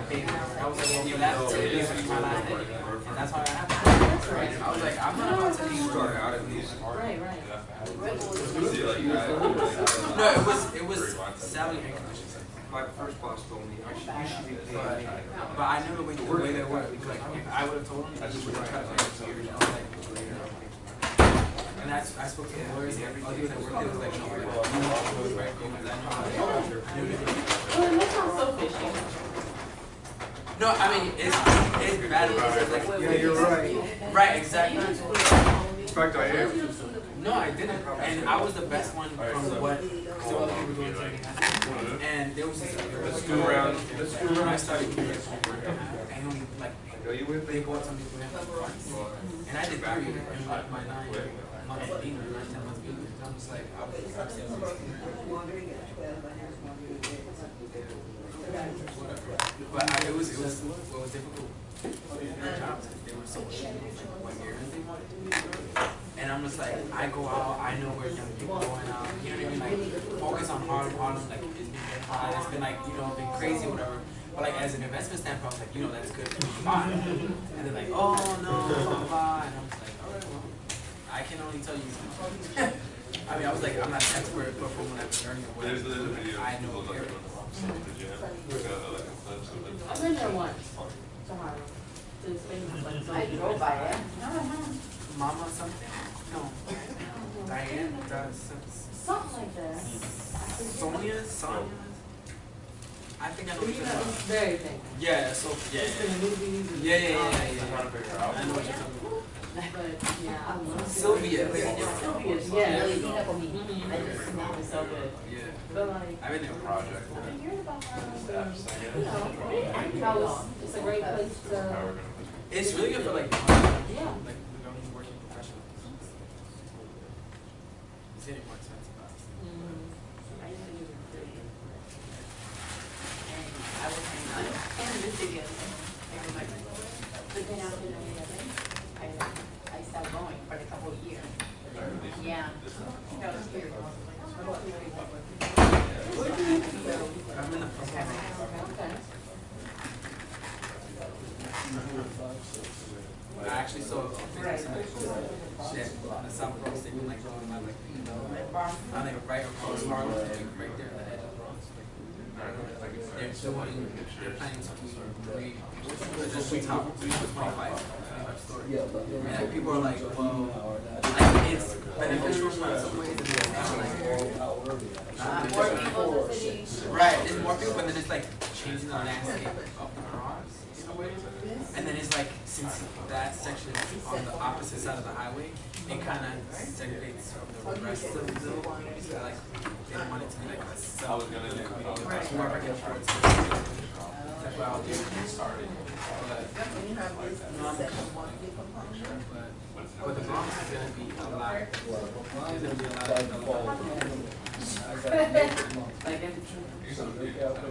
paid. I was like, well, you left to leave my last day. And that's how it happened. Right? I was like, I'm not about to leave. Start out at least. Right. No, it was salary and commission. My first boss told me you should be paid. But I never went the way they were because if I would have told him, I just would have cut my years. I was like, and I spoke to the lawyers, all the people that worked there was like, no, you know, right? Because I know. Well, that sounds so fishy. No, I mean, it's bad about it. Like, Yeah, you're right. Right, exactly. In fact, I am. No, I didn't. And I was the best one from what some other people were doing. And there was this. Let's go around. I started doing this. And only like they bought something for him. And I did 3 in like my 9 months being there, 9, 10 months being there. I'm just like, I'll be but it was difficult. Their jobs, they were so what year and I'm just like, I go out, I know where young people going out, you know what I mean? Like, focus on Harlem, like, it's been hot, it's been like, you know, been crazy, whatever. But like, as an investment standpoint, I was like, you know, that's good, fine. And they're like, oh no, blah, blah, blah. And I'm just like, all right, well, I can only tell you. I mean, I was like, I'm not an expert, but from when I was learning or whatever, I know here. I've been there once to Harlem. I drove by it. Mama something? No. Diane does Something like that. Sonia? I think I know what you're talking about. Very big. Yeah, so yeah. Yeah. I know what you're talking about. But yeah, I love Sylvia. Sylvia's, yeah. I just know it's so good. Yeah. But like, I've been in a project. it's a great place to. It's really good for like, Yeah. like working professionals. It's getting more expensive. I was hanging on in the studio. But then after that, I stopped going for a couple of years. Yeah. That was weird. I'm in the process. Okay. I actually saw shit on the South Bronx. They were like going on like, on like right across Harlem, like right there at the edge of the Bronx. They're planning something just top 25 stories. And like, people are like, well, like it's beneficial in some ways, and it's kind of like More people in the city. right. There's more people, but then it's like changing the landscape of the Bronx in a way. And then it's like, since that section is on the opposite side of the highway, it kind of segregates from the rest of the community. So like, they don't want it to be like a whoever can afford it. That's why I'll do it. Started. But the Bronx is going to be a lot. There's going to be a lot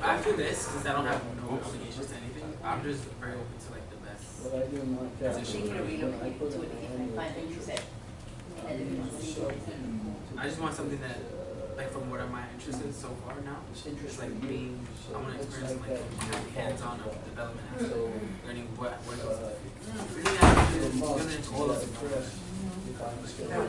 after this, since I don't have no obligations to anything, I'm just very open to like the best position. I just want something that, like, from what my interest is so far now, it's like being, I want to experience like hands-on of development, learning what goes. Really, I'm going into all of it. It's very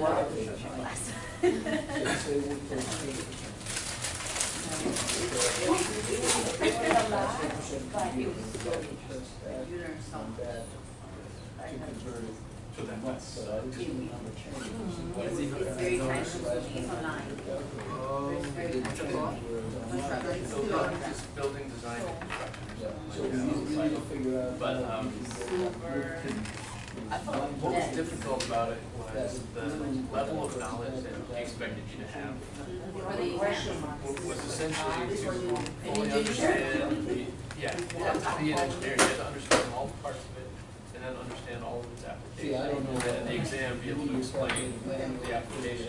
nice. It's online. Just building design and construction. But what was difficult about it was the level of knowledge that they expected you to have. Was essentially to fully understand the, you have to be an engineer, you have to understand all the parts of it, and then understand all of its applications. And then in the exam, be able to explain the application,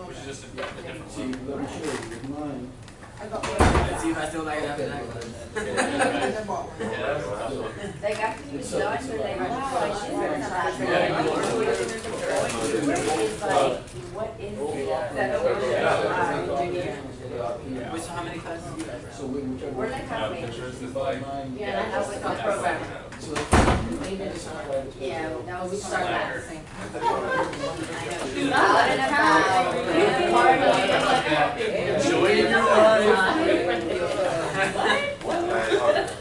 which is just a different level. Let's see if I still like it after that. Like after you done, you're like, wow, I should learn about it. It's like, what is that engineer? So we whichever. We're like halfway. Yeah, that was our program. Maybe it's not right. Yeah, that was We some started class. at the same. Out and about. Enjoying your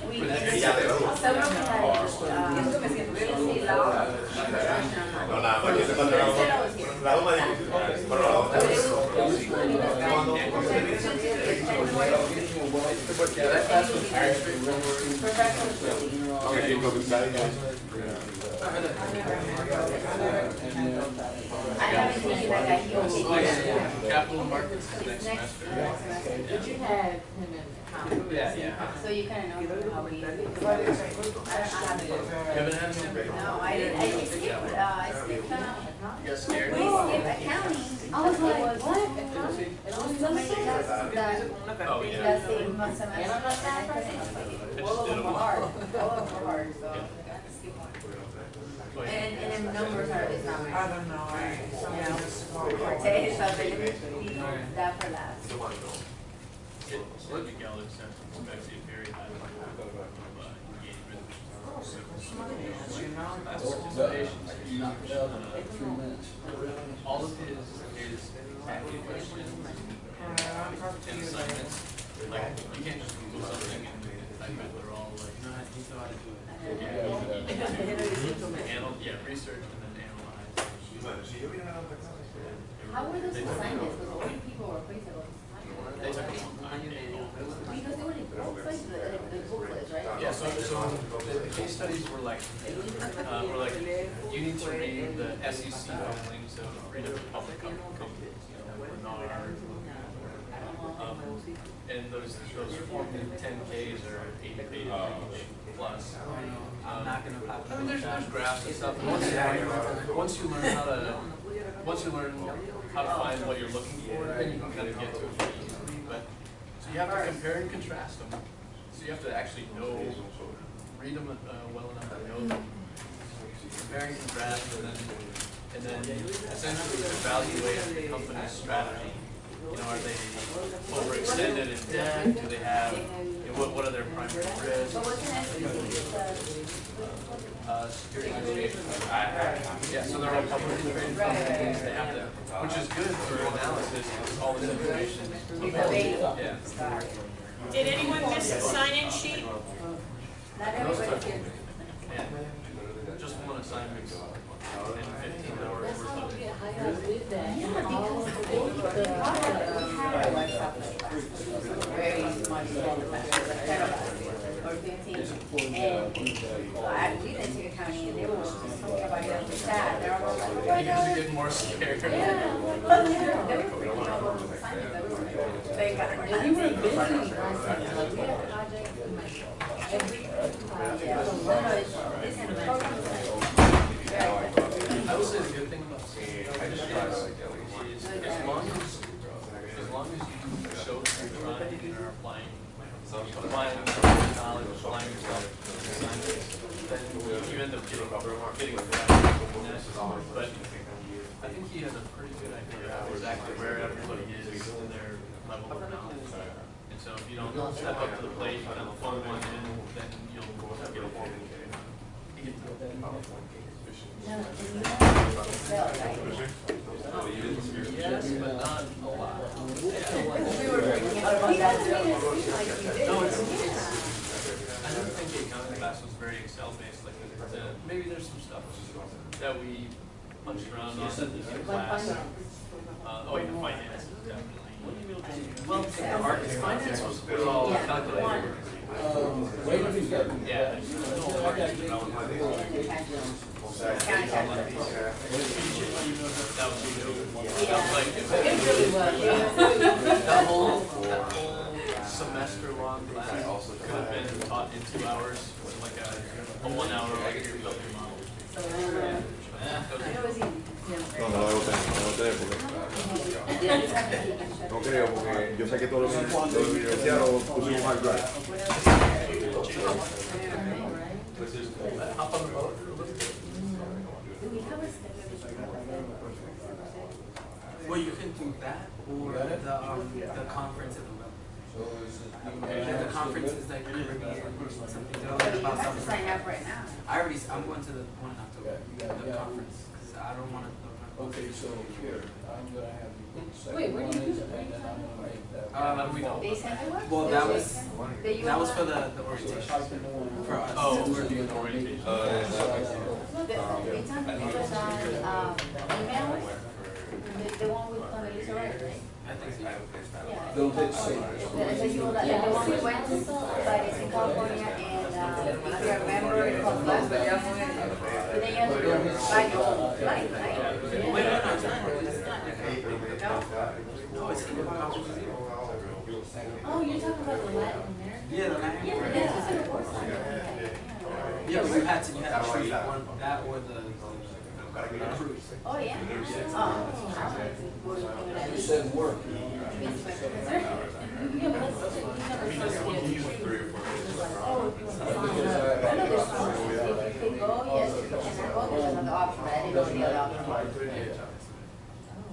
We did some of that, real estate law. No, nada más que se Instead I was here. la toma de Yeah, that class was very straightforward. Okay, lo que está ahí I haven't taken that guy, he'll take Oh, it. yeah. Capital markets is next Next semester. semester. But you had him in account. Yeah. So you kind of know how we, I haven't. You haven't had him? No, I didn't, I skipped, You got scared? we skipped accounting. I was like, what? So many classes that, Oh, yeah. that same semester. I All just of did them them were all. hard, all of them were hard, so I had to skip one. And then numbers are, is not my. I don't know. Forte, so I leave that for last. Logic acceptance is actually a very high level of engagement. Class participation. All of his active questions and assignments, like, you can't just Google something and type it, they're all like, No, he thought I'd do it. Research and then analyze. How were those assignments? Because all the people were crazy about those They assignments. took a long time. Because they were in both sides, the booklets, right? Yeah, so the case studies were like, you need to read the SEC filings, so read the public companies, you know, Bernard. And those Form 10Ks are 80 pages each plus. I'm not gonna pop. I mean, there's graphs and stuff. And once you learn how to find what you're looking for, then you can kind of get to it pretty easily. But so you have to compare and contrast them. So you have to actually read them well enough to know them. Compare and contrast, and then essentially evaluate the company's strategy. You know, are they overextended in debt? Do they have, what are their primary risks? But what can I do with Security negotiations. Yeah, so they're all publicly traded companies. They have to, which is good for analysis, because all this information is available. Yeah. Did anyone miss the sign-in sheet? Not everybody can. And just one assignment and 15 hours worth of it. Yeah, because the We had a workshop like last week, very much like the last, like 10 or 15. And we didn't take accounting and they were just talking about it on the chat. They're all like, oh my You guys are God. getting more scared. Yeah, they were freaking out about the assignments that we were doing. They got we were busy last time, like we had a project, every, yeah, so no, it's the program is like, very good. I will say the good thing about registries is as long as you show that you're trying and are applying knowledge, applying yourself to assignments, then you end up getting that. But I think he has a pretty good idea of exactly where everybody is in their level of knowledge. And so if you don't step up to the plate, you kind of phone one in, then you'll get a Yes, but not a lot. We were freaking out about that too. No, I don't think the accounting class was very Excel-based. Like, maybe there's some stuff that we punched around on in class. Oh yeah, finance, definitely. Well, finance was all calculated. Yeah, there's no market development. That was like, It really was. that whole semester-long class could have been taught in 2 hours with like a 1 hour like development model. No, no debo tener, no debo tener porque no creo, porque yo sé que todos los universidad lo pusimos al drive. Hop on the boat. Well, you can do that or the conference at the level. The conference is like every year, something You about have to something. sign up right now. I'm going to the one in October, the conference, because I don't want to. Okay, so here, I'm gonna have you put the second Wait, where one do you is, do it? and then I'm gonna make that. How do we know? They sent you one? Well, that was for the So orientation type in the one. for us. Oh, we're doing the orientation. They sent me was on, email, the one with Condoleezza Rice, right? I think so. Yeah. Don't hit save. The one we went to, but it's in California, and, if you remember, it cost less, but then you have to do it by your own flight, right? Wait, no, it's not. No? No, it's in the conference. Oh, you're talking about the Latin American? Yeah, the Latin Yeah, American. that's the first one. Yeah, but you had to choose one, that or the cruise. Oh, yeah? You said work. Yeah, but that's, you never first did. Oh, If they go, yes, if they cannot go, there's another option, but I didn't know the other option.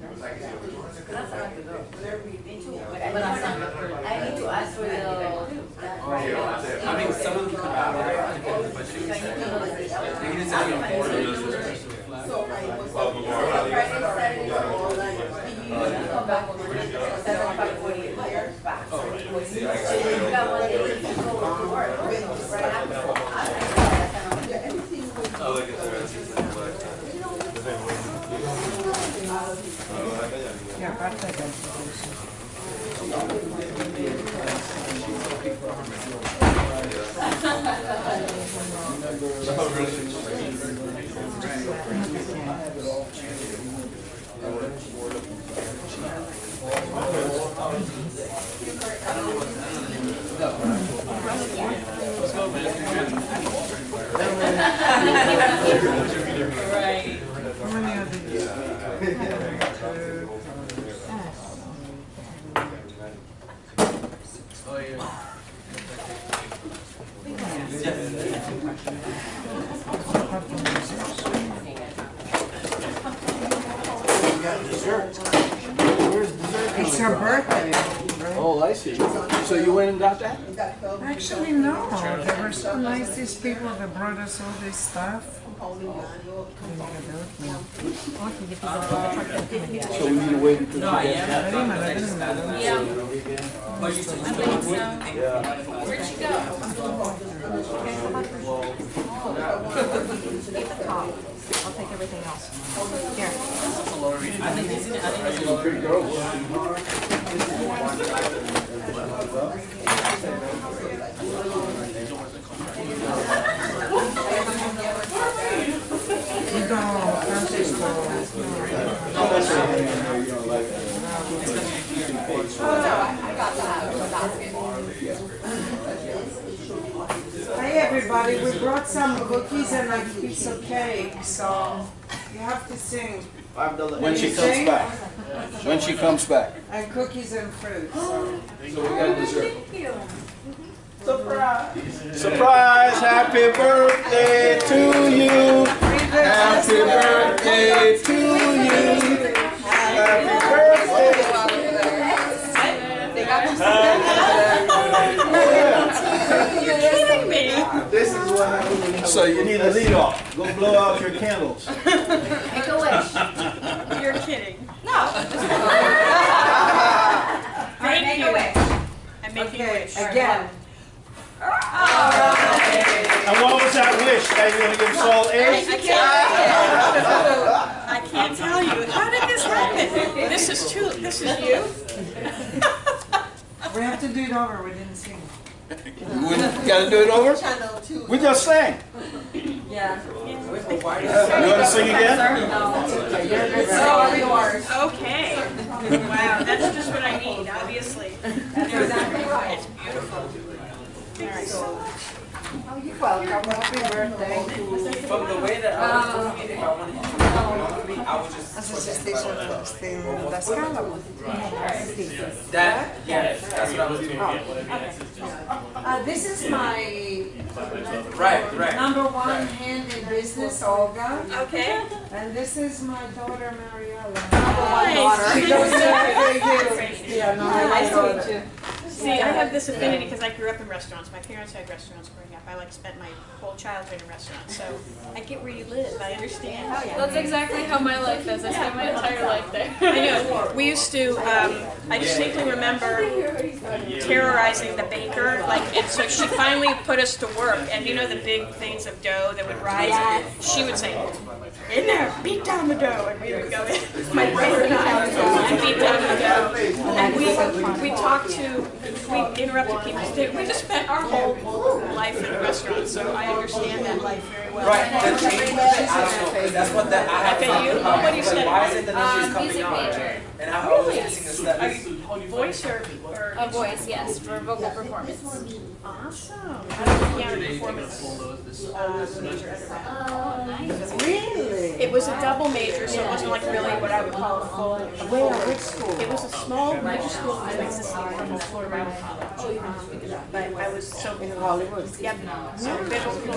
That's not to go. But I need to ask for the. I mean, some of them come out there, depending on the budget. They can tell you on board. Friday, Saturday, you come back on Monday, 7:48 back. So you got one day to go to work, right after. Right. Oh, yeah. It's her birthday. Oh, I see. So you went and got that? Actually, no. They were so nice, these people that brought us all this stuff. So we need to wait until No, I she gets am. Yeah. But you took I think so. Where'd she go? Keep the top. I'll take everything else. Here. I think it's a pretty gross. No, Francisco. Hey everybody, we brought some cookies and a piece of cake, so you have to sing. When she comes back. When she comes back. And cookies and fruit. So. So we got dessert. Surprise! Surprise! Happy birthday to you! Happy birthday to you! Happy birthday! This is what happens. So you need a lead off. Go blow out your candles. Make a wish. You're kidding. Alright, make a wish. I'm making a Okay, wish. again. And what was that wish? That you're gonna give us all A's? I can't tell you. How did this happen? This is you? We have to do it over, we didn't sing. We gotta do it over? We just sang. Yeah. You wanna sing again? Okay. Wow, that's just what I need, obviously. That's exactly right. It's beautiful. Oh, you're welcome. Happy birthday. From the way that I was doing it, if I wanted to do it, I would just. That, yeah, that's what I was doing. This is my Right. number one hand in business, Olga. Okay. And this is my daughter, Mariella. Nice. She goes to you. Yeah, no, I like Nice to daughter. meet you. See, I have this affinity because I grew up in restaurants. My parents had restaurants growing up. I like spent my whole childhood in restaurants. So I get where you live. I understand. That's exactly how my life is. I spent my entire life there. I know. We used to, I distinctly remember terrorizing the baker, and so she finally put us to work, and you know the big things of dough that would rise? She would say, in there, beat down the dough, and we would go in, my brother and I, and beat down the dough. And we talked to, we interrupted people. We just spent our whole life in a restaurant, so I understand that life very well. Right, the change, that's what that, I Okay, you, what do you study? Why is it the numbers coming Music on? major. And I was missing the steps. Voice or? A voice, yes, for vocal performance. Awesome. I don't think piano performance major at all. Oh, nice. Really? It was a double major, so it wasn't like really what I would call a full. Where? Which school? It was a small major school in Mississippi called Florida Bible College. But I was so In Hollywood. yep. So biblical, so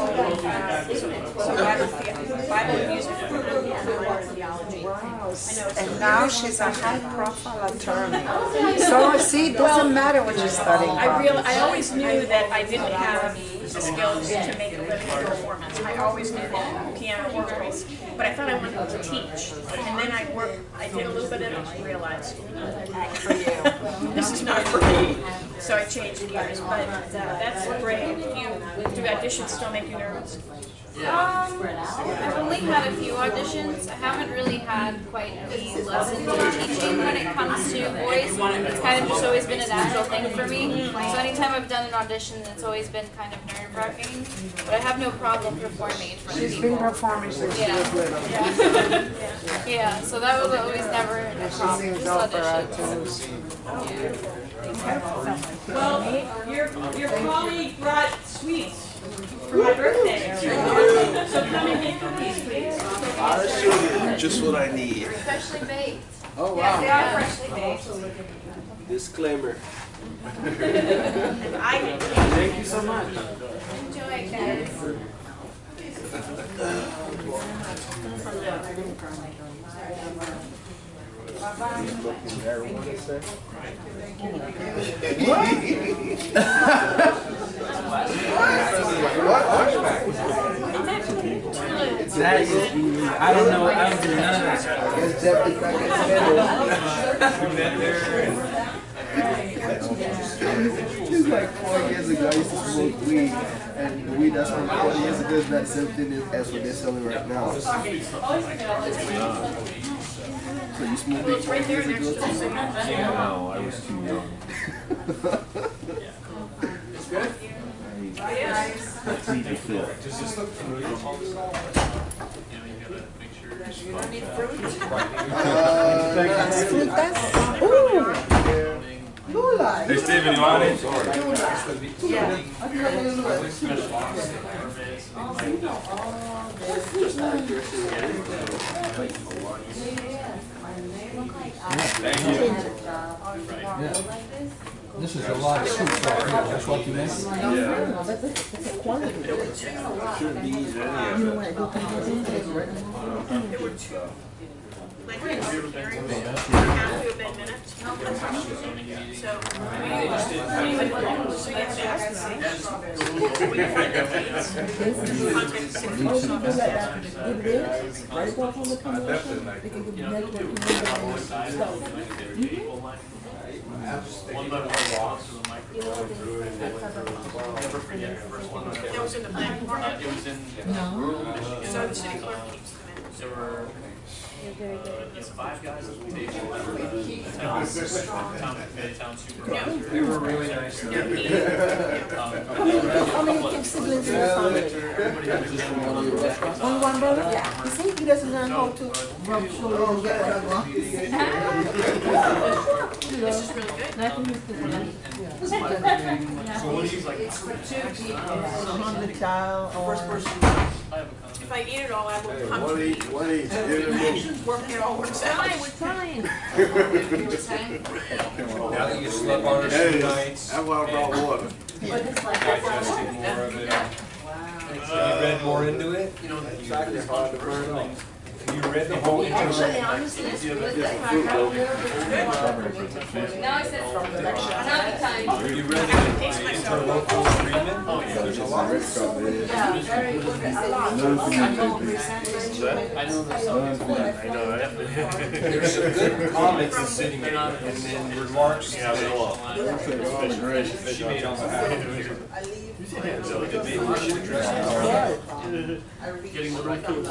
Bible and music, and theology. Wow. I know it's And now she's a high-profile attorney. So, see, it doesn't matter what you're studying. I always knew that I didn't have the skills to make a living in performance. I always knew that, piano or voice, but I thought I wanted to teach. And then I did a little bit of it and realized, this is not for me. So I changed gears, but that's great. Do auditions still make you nervous? I've only had a few auditions. I haven't really had quite the lessons in teaching when it comes to voice. It's kind of just always been a natural thing for me. So anytime I've done an audition, it's always been kind of nerve-wracking. But I have no problem performing in front of She's people. been performing since she Yeah. was little. Yeah, so that was always never a She problem. sings Just opera auditions. too. Well, your colleague brought sweets for my birthday. So come and get cookies, please. Just what I need. Freshly baked. Oh, Yes, they are freshly baked. Disclaimer. And I get cookies. Thank you so much. Enjoy, guys. I don't know, I don't do none of that. It's like 4 years ago, I used to smoke weed, and the weed that's from 4 years ago is not the same thing as what they're selling right now. So you smoke weed 4 years ago? No, I was too young. It's good? Let's eat the fit. Hey Steven, you want it? This is a lot of soup right here, that's what you meant? Shouldn't be easy Like, have to have been minutes. So, so you have to ask One by one walks to the microphone. Never forget your first one. that was in the planning department. It was in. So the city clerk keeps them in. There were 5 guys at the table. Town supervisor. They were really nice. How many siblings in your family? Only one brother? Yeah. You see, he doesn't know how to rub shoulder and get what I want. This is really good. So what do you like? On the child or... If I eat it all, I will come to What age? it all works out. We're trying. Now that you slept on it 2 nights. That's why I brought water. Digested more of it. You read more into it? You know, Exactly, hard to burn off. You read the whole Actually, honestly, it's really good. No, I said another time. You read the interlocal agreement? Oh, yeah. There's a lot. Yeah, very good. A lot. I know there's some. There's some good comments in sitting and then remarks. Yeah, they will. She made on behalf of maybe we should address Getting the right people.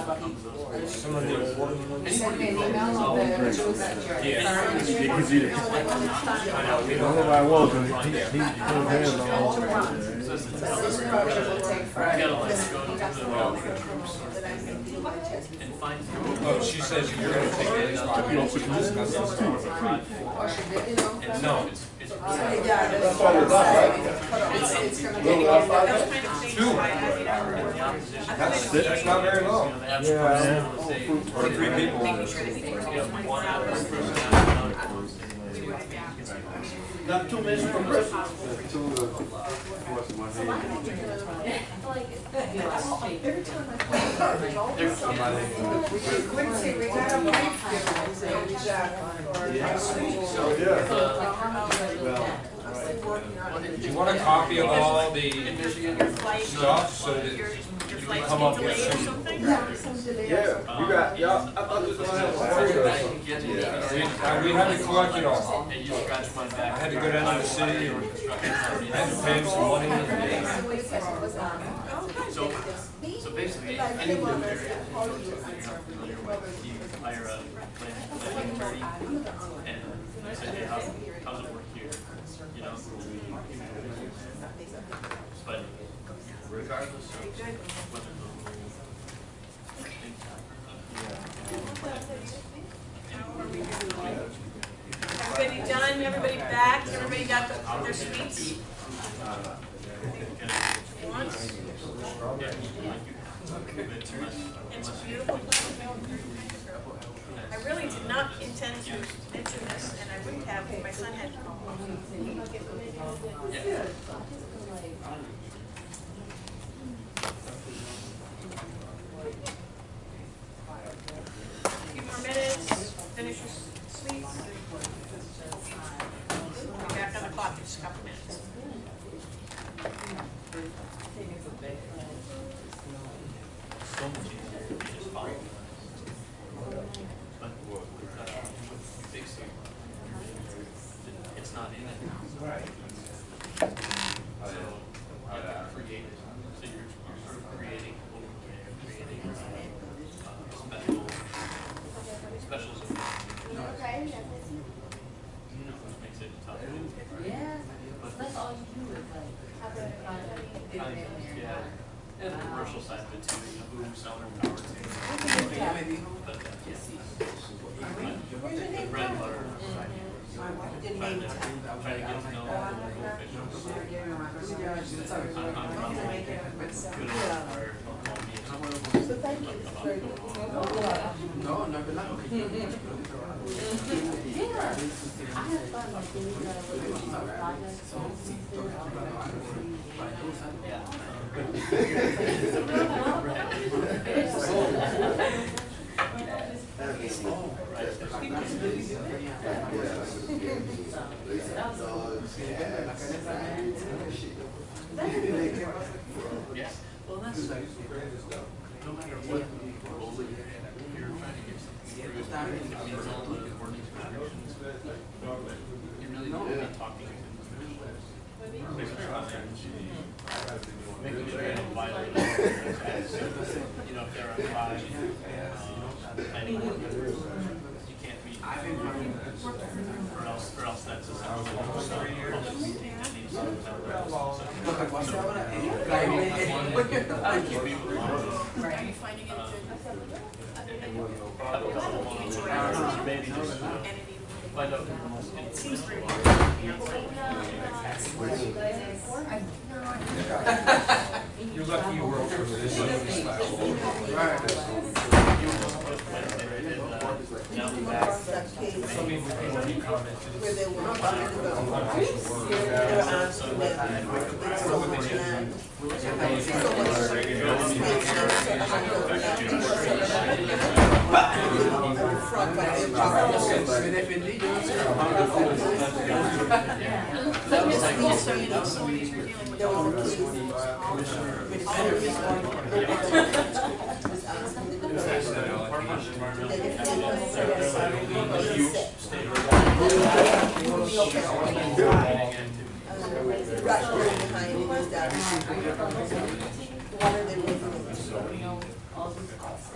some of the important ones. Send me an email of the rules that you're. Yeah. I don't know why I was, but he put his hands on all. This probably will take Friday. Gotta like go to the troops and find. Oh, she says you're gonna take it. And no, it's It's gonna be. That's not very long. Yeah. For 3 people. Not 2 minutes from Christmas. Quincy, we got a brief given, Jack, Do you want a copy of all the stuff so that you can come up with some? Yeah, you got, y'all, I thought this was gonna have a photo or something. We had to collect it all. And you scratch my back. I had to go down to the city and I had to pay him some money. So basically, any new area you go to that you're not familiar with, you hire a planning attorney and you say, hey, how's it work here? You know? But regardless of whether the Everybody done? Everybody back? Everybody got their sweets? Once? It's beautiful. I really did not intend to mention this, and I wouldn't have if my son had come. A few more minutes, finish your sweets. We'll be back on the clock in just a couple minutes. so much easier to just follow. But big suit, it's not in it. Right. So create it. So you're sort of creating specials. Which makes it tough. Yeah, that's all you do is like have a Yeah. And the commercial side of it too, you know, who sell their power to. But the bread and butter. Trying to get to know the local officials. So thank you. No, no, but not. I have fun like doing Yes. Well, that's no matter what role that you're in, you're trying to get something through. It's all the working conditions. You really don't want to be talking to making sure you don't violate you know, if they're unlodged, you can't be, or else that's essentially public meeting that needs to be find out it seems very You're lucky you work for this style. Some people commented.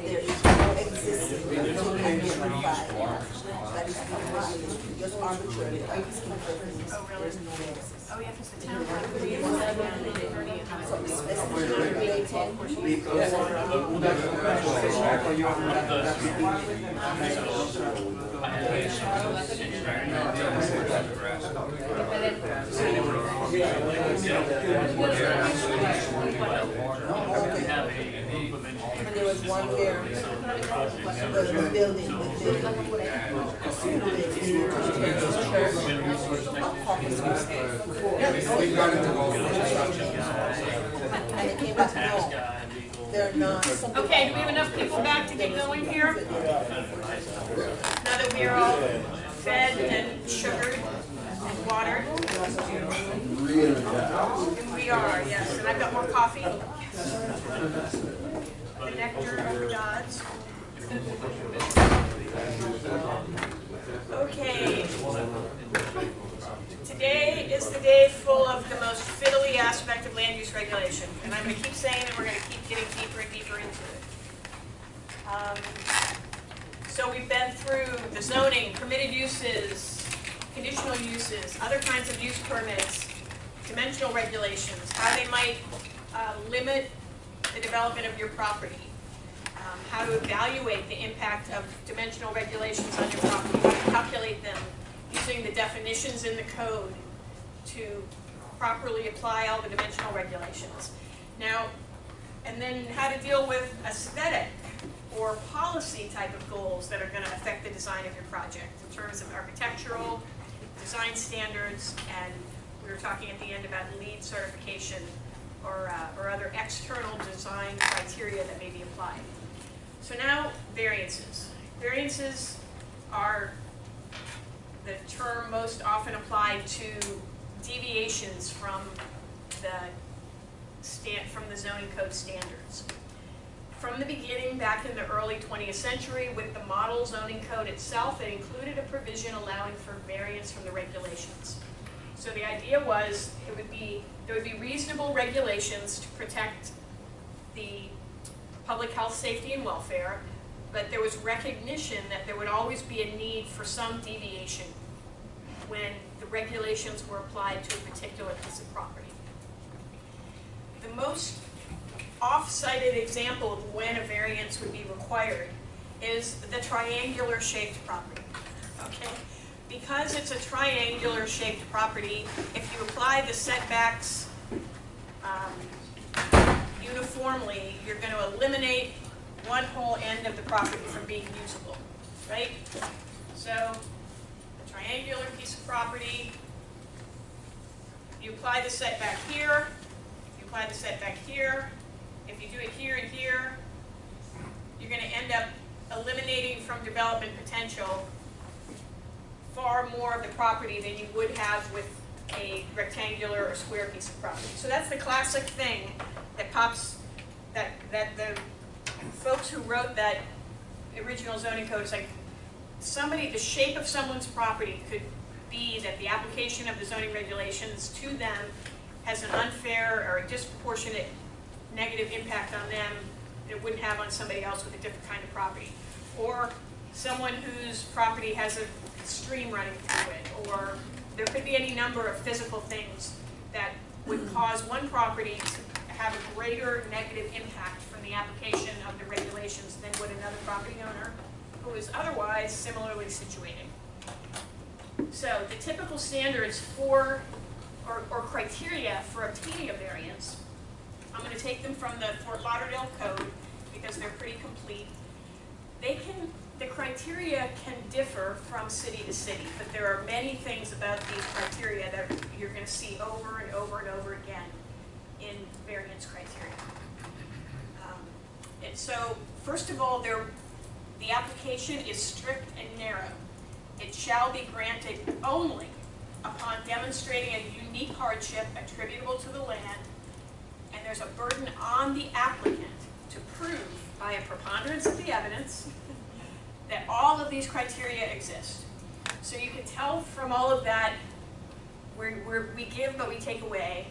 There is no existing unified that is being violated, just arbitrarily. There's no basis. Oh, yeah, because the town had 3 and 7 and 30 and Something specifically related. And there was one where the building, and it came back, no, they're not. Okay, do we have enough people back to get going here? Now that we are all fed and sugared and watered? And we are, yes, and I've got more coffee. The nectar of the gods. Okay. Today is the day full of the most fiddly aspect of land use regulation, and I'm going to keep saying that we're going to keep getting deeper and deeper into it. So we've been through the zoning, permitted uses, conditional uses, other kinds of use permits, dimensional regulations, how they might limit the development of your property, how to evaluate the impact of dimensional regulations on your property, how to calculate them, using the definitions in the code to properly apply all the dimensional regulations. Now, and then how to deal with aesthetic or policy type of goals that are going to affect the design of your project in terms of architectural, design standards, and we were talking at the end about LEED certification or other external design criteria that may be applied. So now, variances. Variances are the term most often applied to deviations from the zoning code standards. From the beginning, back in the early 20th century, with the model zoning code itself, it included a provision allowing for variance from the regulations. So the idea was there would be reasonable regulations to protect the public health, safety, and welfare, but there was recognition that there would always be a need for some deviation when the regulations were applied to a particular piece of property. The most off-cited example of when a variance would be required is the triangular shaped property, okay? Because it's a triangular shaped property, if you apply the setbacks uniformly, you're going to eliminate one whole end of the property from being usable, right? So, a triangular piece of property, you apply the setback here, you apply the setback here. If you do it here and here, you're going to end up eliminating from development potential far more of the property than you would have with a rectangular or square piece of property. So that's the classic thing that pops, that the folks who wrote that original zoning code is like, the shape of someone's property could be that the application of the zoning regulations to them has an unfair or a disproportionate negative impact on them that it wouldn't have on somebody else with a different kind of property. Or someone whose property has a stream running through it, or there could be any number of physical things that would cause one property to have a greater negative impact from the application of the regulations than would another property owner who is otherwise similarly situated. So the typical standards for, or criteria for obtaining a variance, I'm going to take them from the Fort Lauderdale Code because they're pretty complete. The criteria can differ from city to city, but there are many things about these criteria that you're going to see over and over and over again in variance criteria. And so, first of all, The application is strict and narrow. It shall be granted only upon demonstrating a unique hardship attributable to the land, and there's a burden on the applicant to prove by a preponderance of the evidence that all of these criteria exist. So you can tell from all of that, we give but we take away.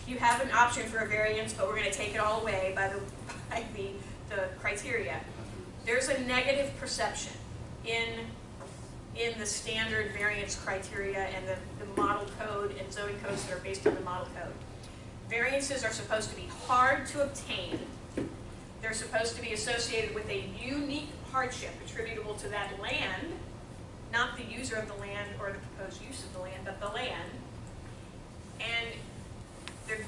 You have an option for a variance, but we're going to take it all away by the criteria. There's a negative perception in the standard variance criteria and the model code and zoning codes that are based on the model code. Variances are supposed to be hard to obtain. They're supposed to be associated with a unique hardship attributable to that land, not the user of the land or the proposed use of the land, but the land. And they're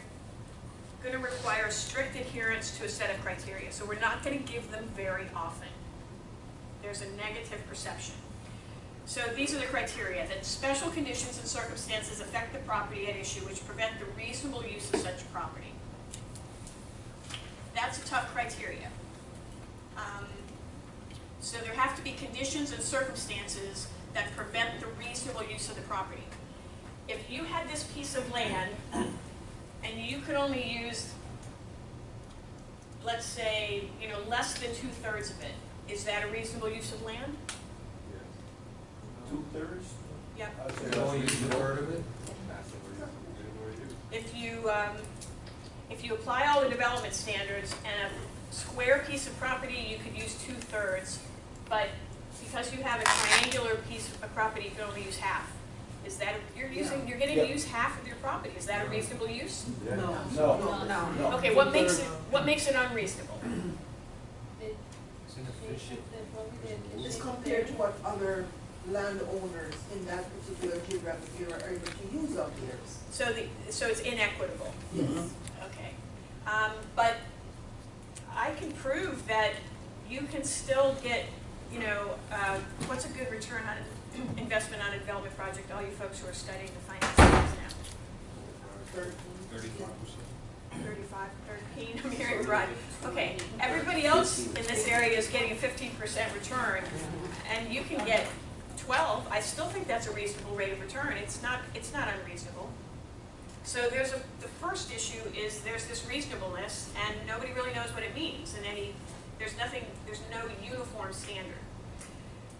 going to require strict adherence to a set of criteria. So we're not going to give them very often. There's a negative perception. So these are the criteria: that special conditions and circumstances affect the property at issue which prevent the reasonable use of such property. That's a tough criteria. So there have to be conditions and circumstances that prevent the reasonable use of the property. If you had this piece of land and you could only use, let's say, less than 2/3 of it, is that a reasonable use of land? 2/3? Yep. You can only use a third of it? If you apply all the development standards and a square piece of property, you could use 2/3, but because you have a triangular piece of property, you can only use half. Is that you're getting to use half of your property? Is that a reasonable use? No. Okay, what makes it unreasonable? It's inefficient. It's compared to what other landowners in that particular geographic area are able to use of theirs. So it's inequitable. Yes. Okay, but I can prove that you can still get, what's a good return on investment on a development project? All you folks who are studying the finance now. 35%. 35, 13, I'm hearing right. Okay, everybody else in this area is getting a 15% return, and you can get 12. I still think that's a reasonable rate of return. It's not unreasonable. So the first issue is there's this reasonableness, and nobody really knows what it means, and there's no uniform standard.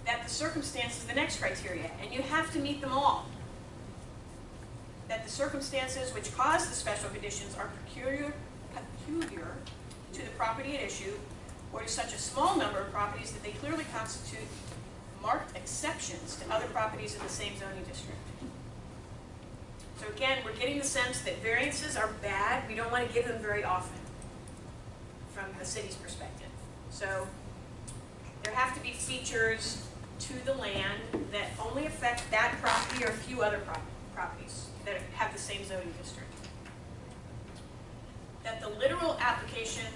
That the circumstances, the next criteria, and you have to meet them all. That the circumstances which cause the special conditions are peculiar to the property at issue, or to such a small number of properties that they clearly constitute marked exceptions to other properties in the same zoning district. So again, we're getting the sense that variances are bad. We don't want to give them very often from the city's perspective. So there have to be features to the land that only affect that property or a few other properties that have the same zoning district. That the literal application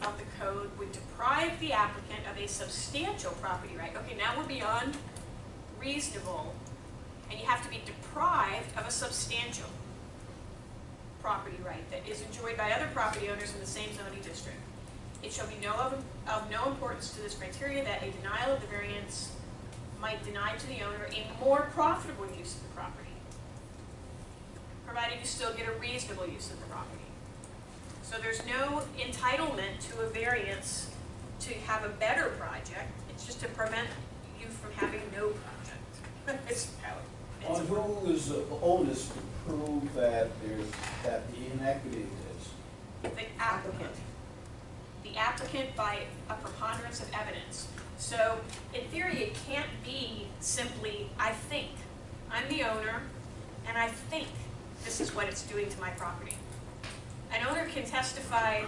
of the code would deprive the applicant of a substantial property right. Okay, now we're beyond reasonable, and you have to be deprived of a substantial property right that is enjoyed by other property owners in the same zoning district. It shall be of no importance to this criteria that a denial of the variance might deny to the owner a more profitable use of the property, provided you still get a reasonable use of the property. So there's no entitlement to a variance to have a better project. It's just to prevent you from having no project. It's how On who is the onus to prove that the inequity exists? The applicant. The applicant by a preponderance of evidence. So in theory, it can't be simply, I think. I'm the owner, and I think this is what it's doing to my property. An owner can testify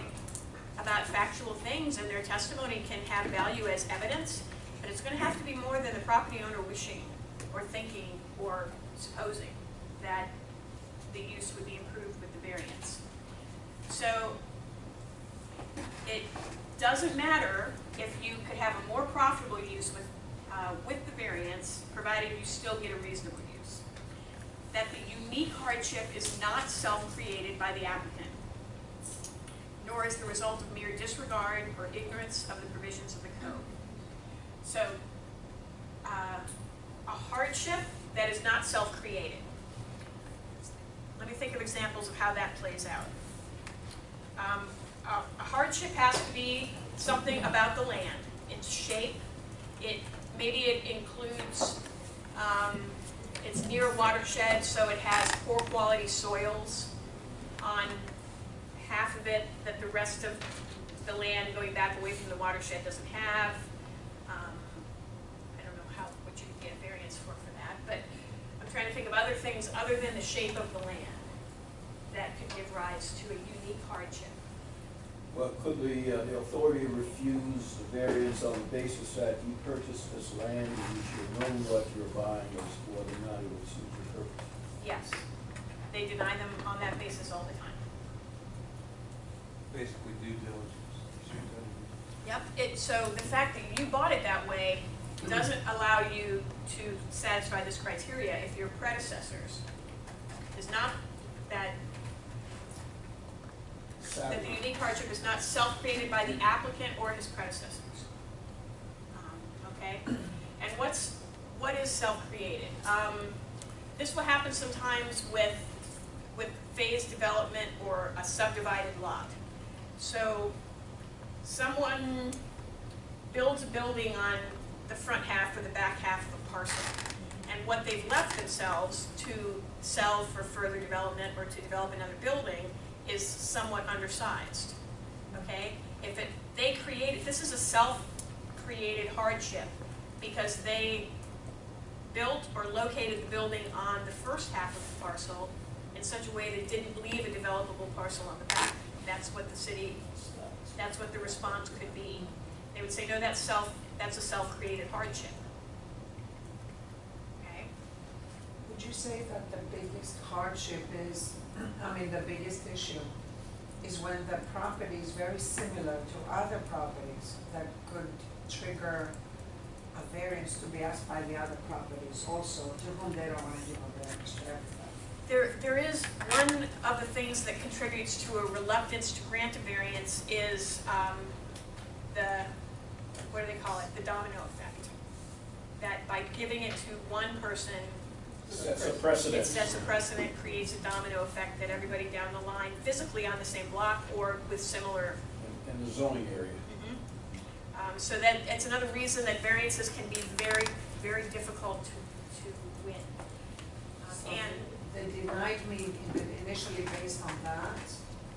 about factual things, and their testimony can have value as evidence, but it's going to have to be more than the property owner wishing or thinking or supposing that the use would be improved with the variance. So it doesn't matter if you could have a more profitable use with the variance, provided you still get a reasonable use. That the unique hardship is not self-created by the applicant, nor is the result of mere disregard or ignorance of the provisions of the code. So, a hardship that is not self-created. Let me think of examples of how that plays out. A hardship has to be something about the land, its shape. Maybe it includes, it's near a watershed, so it has poor quality soils on half of it that the rest of the land going back away from the watershed doesn't have. I don't know what you could get a variance for that, but I'm trying to think of other things other than the shape of the land that could give rise to a unique hardship. Well, could the authority refuse the variance on the basis that you purchased this land and you should know what you're buying is whether or not it would suit your purpose? Yes. They deny them on that basis all the time. Basically due diligence. Yep. So the fact that you bought it that way doesn't allow you to satisfy this criteria if your predecessors is not that the unique hardship is not self-created by the applicant or his predecessors. Okay? And what is self-created? This will happen sometimes with phased development or a subdivided lot. So someone builds a building on the front half or the back half of a parcel, and what they've left themselves to sell for further development or to develop another building is somewhat undersized. Okay? This is a self-created hardship because they built or located the building on the first half of the parcel in such a way that it didn't leave a developable parcel on the back. That's what the response could be. They would say, no, that's a self-created hardship. Okay? Would you say that the biggest hardship is, the biggest issue is when the property is very similar to other properties that could trigger a variance to be asked by the other properties also, to whom they don't want to give a variance to everybody? There is one of the things that contributes to a reluctance to grant a variance is what do they call it? The domino effect. That by giving it to one person, Sets a precedent. it sets a precedent, creates a domino effect that everybody down the line, physically on the same block or with similar. In the zoning area. So that it's another reason that variances can be very, very difficult to win. And they denied me initially based on that,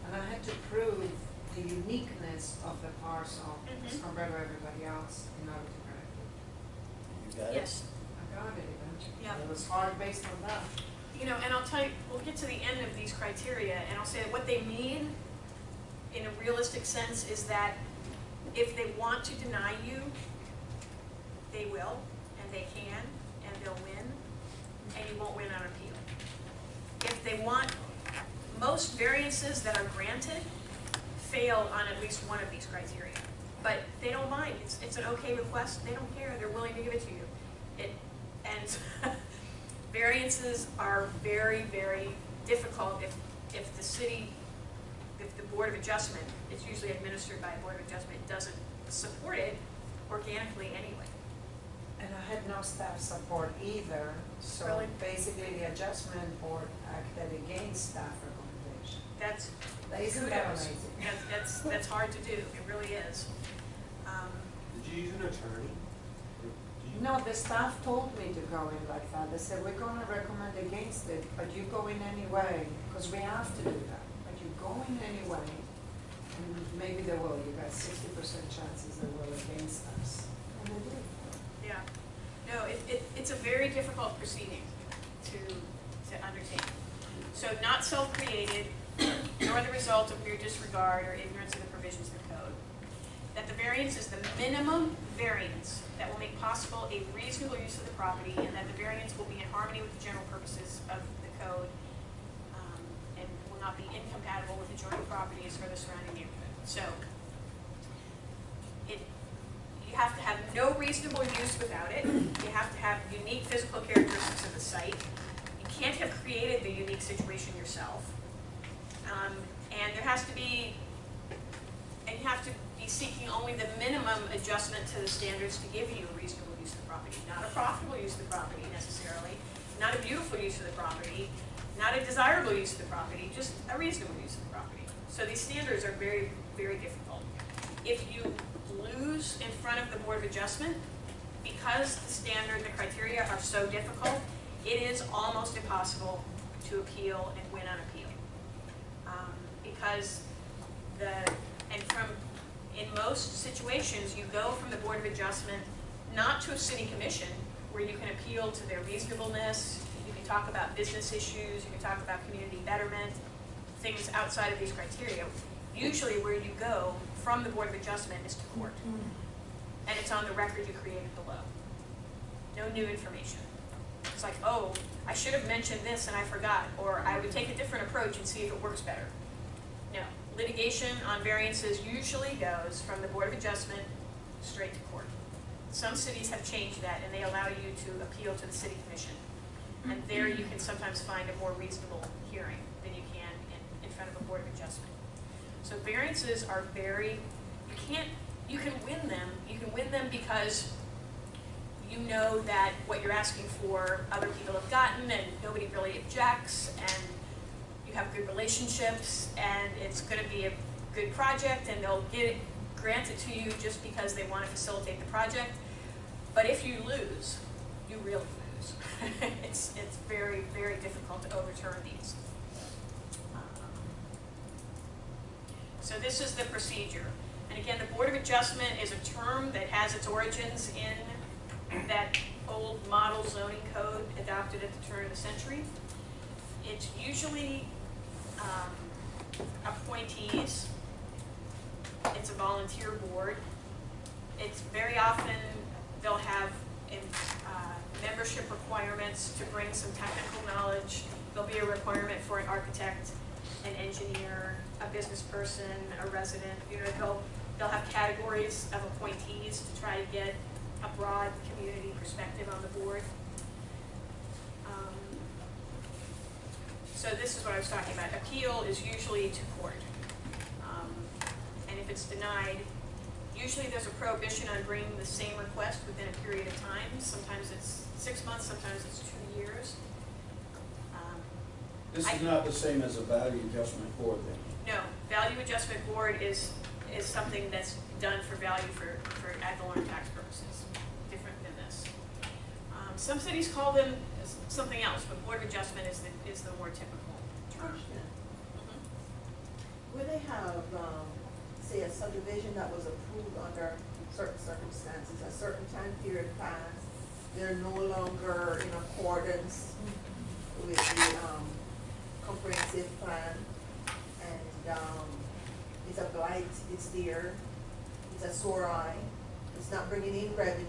and I had to prove the uniqueness of the parcel as compared to everybody else in order to grant it. You got it? yes. I got it eventually. Yeah. It was hard based on that. And I'll tell you, we'll get to the end of these criteria, and I'll say that what they mean in a realistic sense is that if they want to deny you, they will, and they can, and they'll win, and you won't win on appeal. If they want, most variances that are granted fail on at least one of these criteria. But they don't mind. It's an okay request. They don't care. They're willing to give it to you. And variances are very, very difficult if the city, if the Board of Adjustment, it's usually administered by a Board of Adjustment, doesn't support it organically anyway. And I had no staff support either, so Really? basically the adjustment board acted against staff recommendation. Isn't that Kudos. amazing? That's hard to do. It really is. Did you use an attorney? No, the staff told me to go in like that. They said, we're gonna recommend against it, but you go in anyway, because we have to do that. But you go in anyway, and maybe they will. You got 60% chances they will against us. And they did. Yeah. No, it's a very difficult proceeding to undertake. So not self-created, nor the result of mere disregard or ignorance of the provisions of the code. That the variance is the minimum variance that will make possible a reasonable use of the property, and that the variance will be in harmony with the general purposes of the code, and will not be incompatible with adjoining properties or the surrounding neighborhood. So you have to have no reasonable use without it. You have to have unique physical characteristics of the site. You can't have created the unique situation yourself. And there has to be, and and you have to be seeking only the minimum adjustment to the standards to give you a reasonable use of the property, not a profitable use of the property necessarily, not a beautiful use of the property, not a desirable use of the property, just a reasonable use of the property. So these standards are very, very difficult. If you lose in front of the Board of Adjustment, because the standard, the criteria are so difficult, it is almost impossible to appeal and win on appeal. Because in most situations, you go from the Board of Adjustment not to a city commission where you can appeal to their reasonableness, you can talk about business issues, you can talk about community betterment, things outside of these criteria. Usually where you go from the Board of Adjustment is to court. And it's on the record you created below. No new information. It's like, oh, I should have mentioned this and I forgot, or I would take a different approach and see if it works better. No, litigation on variances usually goes from the Board of Adjustment straight to court. Some cities have changed that and they allow you to appeal to the city commission. And there you can sometimes find a more reasonable hearing than you can in front of a Board of Adjustment. So variances are you can win them. You can win them because you know that what you're asking for other people have gotten and nobody really objects, and you have good relationships and it's going to be a good project and they'll grant it to you just because they want to facilitate the project. But if you lose, you really lose. It's very, very difficult to overturn these. So this is the procedure. And again, the Board of Adjustment is a term that has its origins in that old model zoning code adopted at the turn of the century. It's usually appointees. It's a volunteer board. It's very often they'll have membership requirements to bring some technical knowledge. There'll be a requirement for an architect, an engineer, a business person, a resident. You know, they'll have categories of appointees to try to get a broad community perspective on the board. So this is what I was talking about. Appeal is usually to court. And if it's denied, usually there's a prohibition on bringing the same request within a period of time. Sometimes it's 6 months, sometimes it's 2 years. This is not the same as a value adjustment board then? No, value adjustment board is something that's done for value for ad valorem tax purposes, different than this. Some cities call them something else, but Board of Adjustment is the more typical term. Where they have, say, a subdivision that was approved under certain circumstances, a certain time period passed, they're no longer in accordance with the comprehensive plan, and it's a blight, it's there, it's a sore eye, it's not bringing in revenue.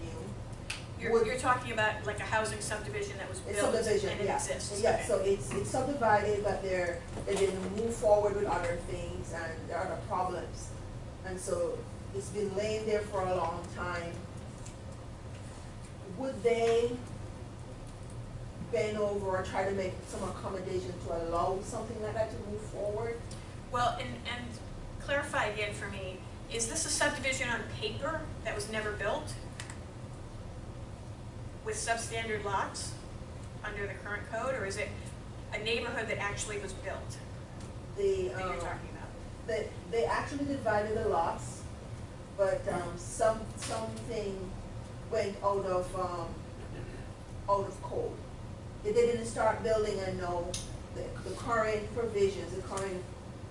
You're talking about like a housing subdivision that was built and it exists. Yeah, okay. so it's subdivided, but they didn't move forward with other things, and there are other problems. And so it's been laying there for a long time. Would they bend over or try to make some accommodation to allow something like that to move forward? Well, and clarify again for me, is this a subdivision on paper that was never built with substandard lots under the current code, or is it a neighborhood that actually was built that you're talking about? They actually divided the lots, but something went out of code. They didn't start building, and no, the current provisions, the current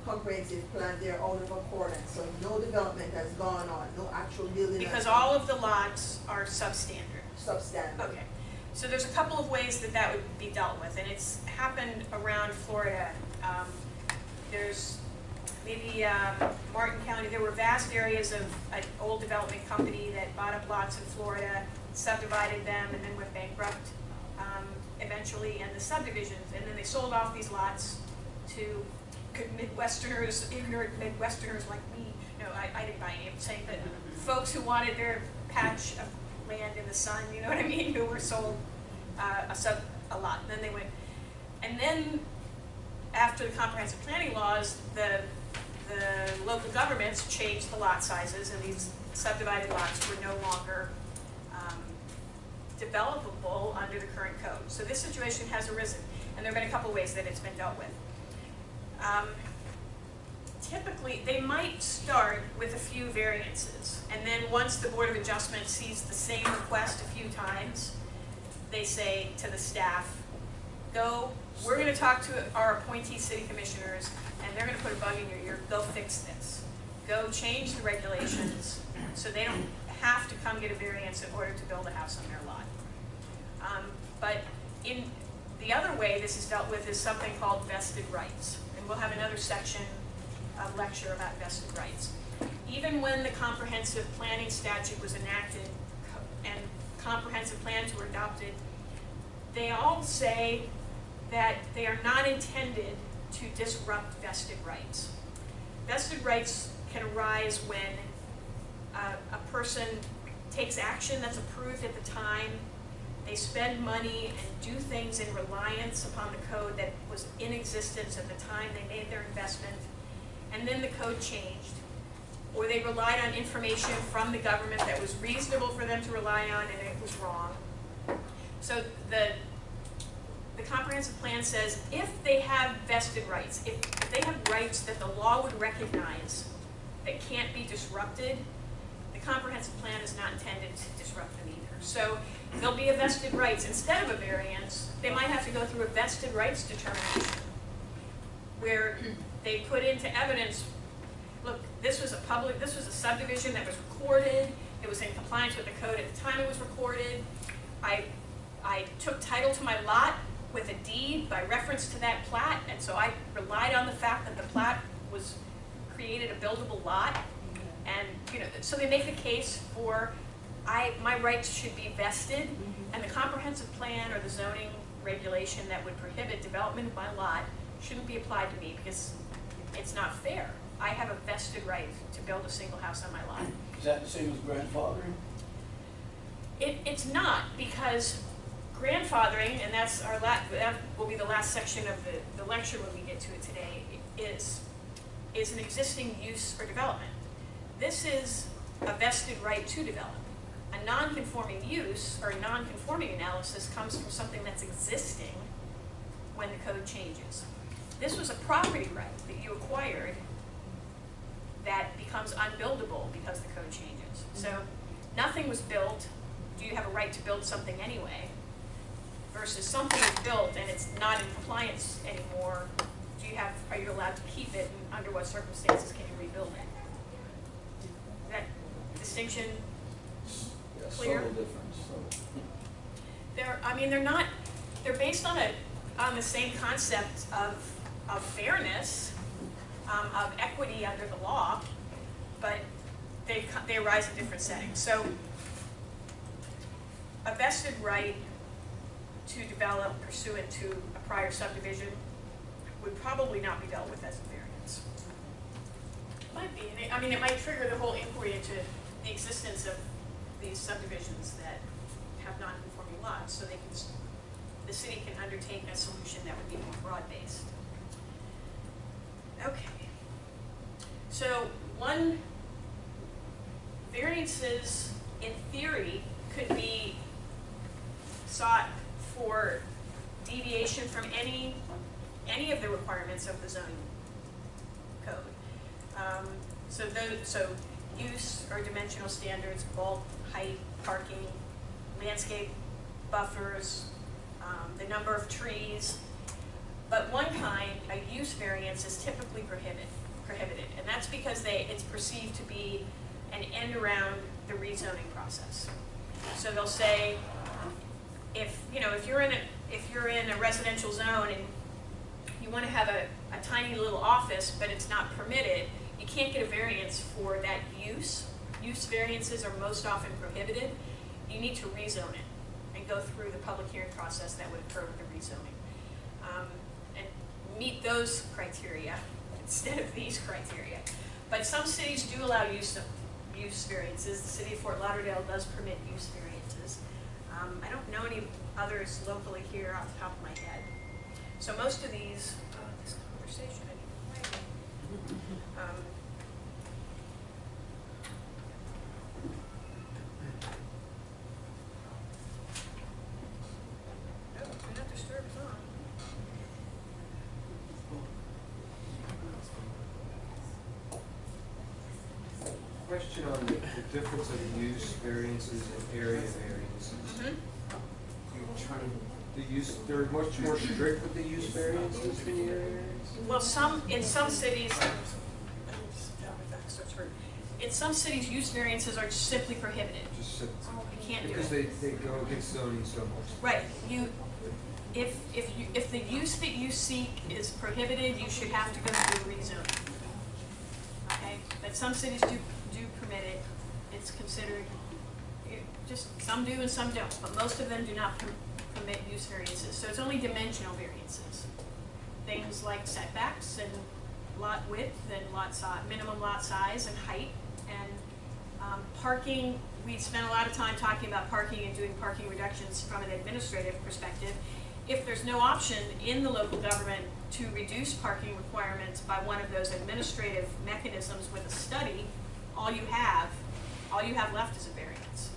comprehensive plan, they're out of accordance. So no development has gone on, no actual building. Because all of the lots are substandard. Substandard. Okay. So there's a couple of ways that would be dealt with, and it's happened around Florida. There's maybe Martin County, there were vast areas of an old development company that bought up lots in Florida, subdivided them, and then went bankrupt eventually, and the subdivisions, and then they sold off these lots to Midwesterners, ignorant Midwesterners like me. No, I didn't buy any, I'm saying that folks who wanted their patch of land in the sun, you know what I mean, who were sold a lot, and then they went, and then after the comprehensive planning laws, the the local governments changed the lot sizes, and these subdivided lots were no longer developable under the current code. So this situation has arisen, and there have been a couple ways that it's been dealt with. Typically, they might start with a few variances, and then once the Board of Adjustment sees the same request a few times, they say to the staff, we're going to talk to our appointee city commissioners, and they're going to put a bug in your ear, go fix this. Go change the regulations so they don't have to come get a variance in order to build a house on their lot. But in the other way this is dealt with is something called vested rights, and we'll have another section, a lecture about vested rights. Even when the comprehensive planning statute was enacted and comprehensive plans were adopted, they all say that they are not intended to disrupt vested rights. Vested rights can arise when a person takes action that's approved at the time, they spend money and do things in reliance upon the code that was in existence at the time they made their investment, and then the code changed, or they relied on information from the government that was reasonable for them to rely on and it was wrong. So the comprehensive plan says if they have vested rights, if they have rights that the law would recognize that can't be disrupted, the comprehensive plan is not intended to disrupt them either. So there'll be a vested rights. Instead of a variance, they might have to go through a vested rights determination where they put into evidence, look, this was a subdivision that was recorded, it was in compliance with the code at the time it was recorded, I took title to my lot with a deed by reference to that plat, and so I relied on the fact that the plat created a buildable lot, and so they make a case for my rights should be vested, and the comprehensive plan or the zoning regulation that would prohibit development of my lot shouldn't be applied to me because it's not fair. I have a vested right to build a single house on my lot. Is that the same as grandfathering? It's not, because grandfathering, and that will be the last section of the lecture when we get to it today, is an existing use or development. This is a vested right to develop. A non-conforming use or a non-conforming analysis comes from something that's existing when the code changes. This was a property right that you acquired that becomes unbuildable because the code changes. So nothing was built. Do you have a right to build something anyway? Versus something is built and it's not in compliance anymore. Are you allowed to keep it, and under what circumstances can you rebuild it? Is that distinction clear? Subtle difference. They're based on the same concept of fairness, of equity under the law, but they arise in different settings. So a vested right to develop pursuant to a prior subdivision would probably not be dealt with as a variance. It might be. It might trigger the whole inquiry into the existence of these subdivisions that have non-conforming lots, so the city can undertake a solution that would be more broad-based. Okay. So variances in theory could be sought for deviation from any of the requirements of the zoning code. So use or dimensional standards, bulk, height, parking, landscape buffers, the number of trees. But one kind, a use variance, is typically prohibited, and that's because it's perceived to be an end around the rezoning process. So they'll say, if you're in a residential zone and you want to have a tiny little office, but it's not permitted, you can't get a variance for that use. Use variances are most often prohibited. You need to rezone it and go through the public hearing process that would occur with the rezoning. And meet those criteria instead of these criteria. But some cities do allow use variances. The city of Fort Lauderdale does permit use variances. I don't know any others locally here off the top of my head. So most of these, this conversation, Oh, do not disturb is on. Question on the difference of use variances and area variances. You're trying, they're much more strict with the use variances than the area variances? Well, in some cities, in some cities, use variances are simply prohibited. Just You can't do because it. they go against zoning so much. Right, if the use that you seek is prohibited, you should have to go through rezoning. Okay, but some cities do permit it. It's considered, just some do and some don't, but most of them do not permit use variances. So it's only dimensional variances. Things like setbacks and lot width and lot size, minimum lot size and height, and parking. We spent a lot of time talking about parking and doing parking reductions from an administrative perspective. If there's no option in the local government to reduce parking requirements by one of those administrative mechanisms with a study, all you have left is a variance.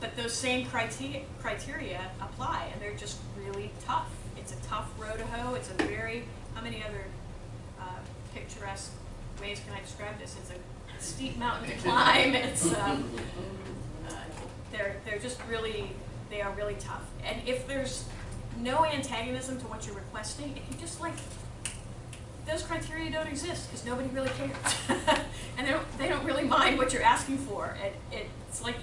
But those same criteria apply, and they're just really tough. It's a tough row to hoe. It's a very, how many other picturesque ways can I describe this? It's a steep mountain to climb. It's they're just really, they are really tough. And if there's no antagonism to what you're requesting, if you just like, those criteria don't exist because nobody really cares. And they don't really mind what you're asking for. It's like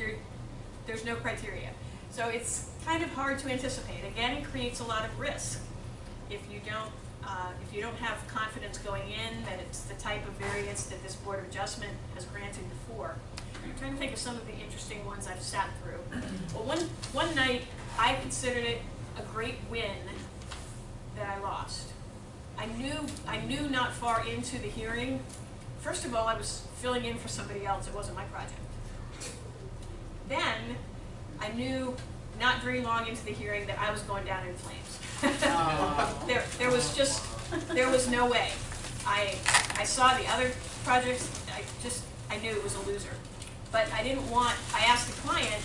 there's no criteria. So it's kind of hard to anticipate. Again, it creates a lot of risk. If you don't have confidence going in that it's the type of variance that this Board of Adjustment has granted before. I'm trying to think of some of the interesting ones I've sat through. Well, one night I considered it a great win that I lost. I knew not far into the hearing. First of all, I was filling in for somebody else. It wasn't my project. Then I knew not very long into the hearing that I was going down in flames. There was no way. I saw the other projects. I knew it was a loser. But I asked the client,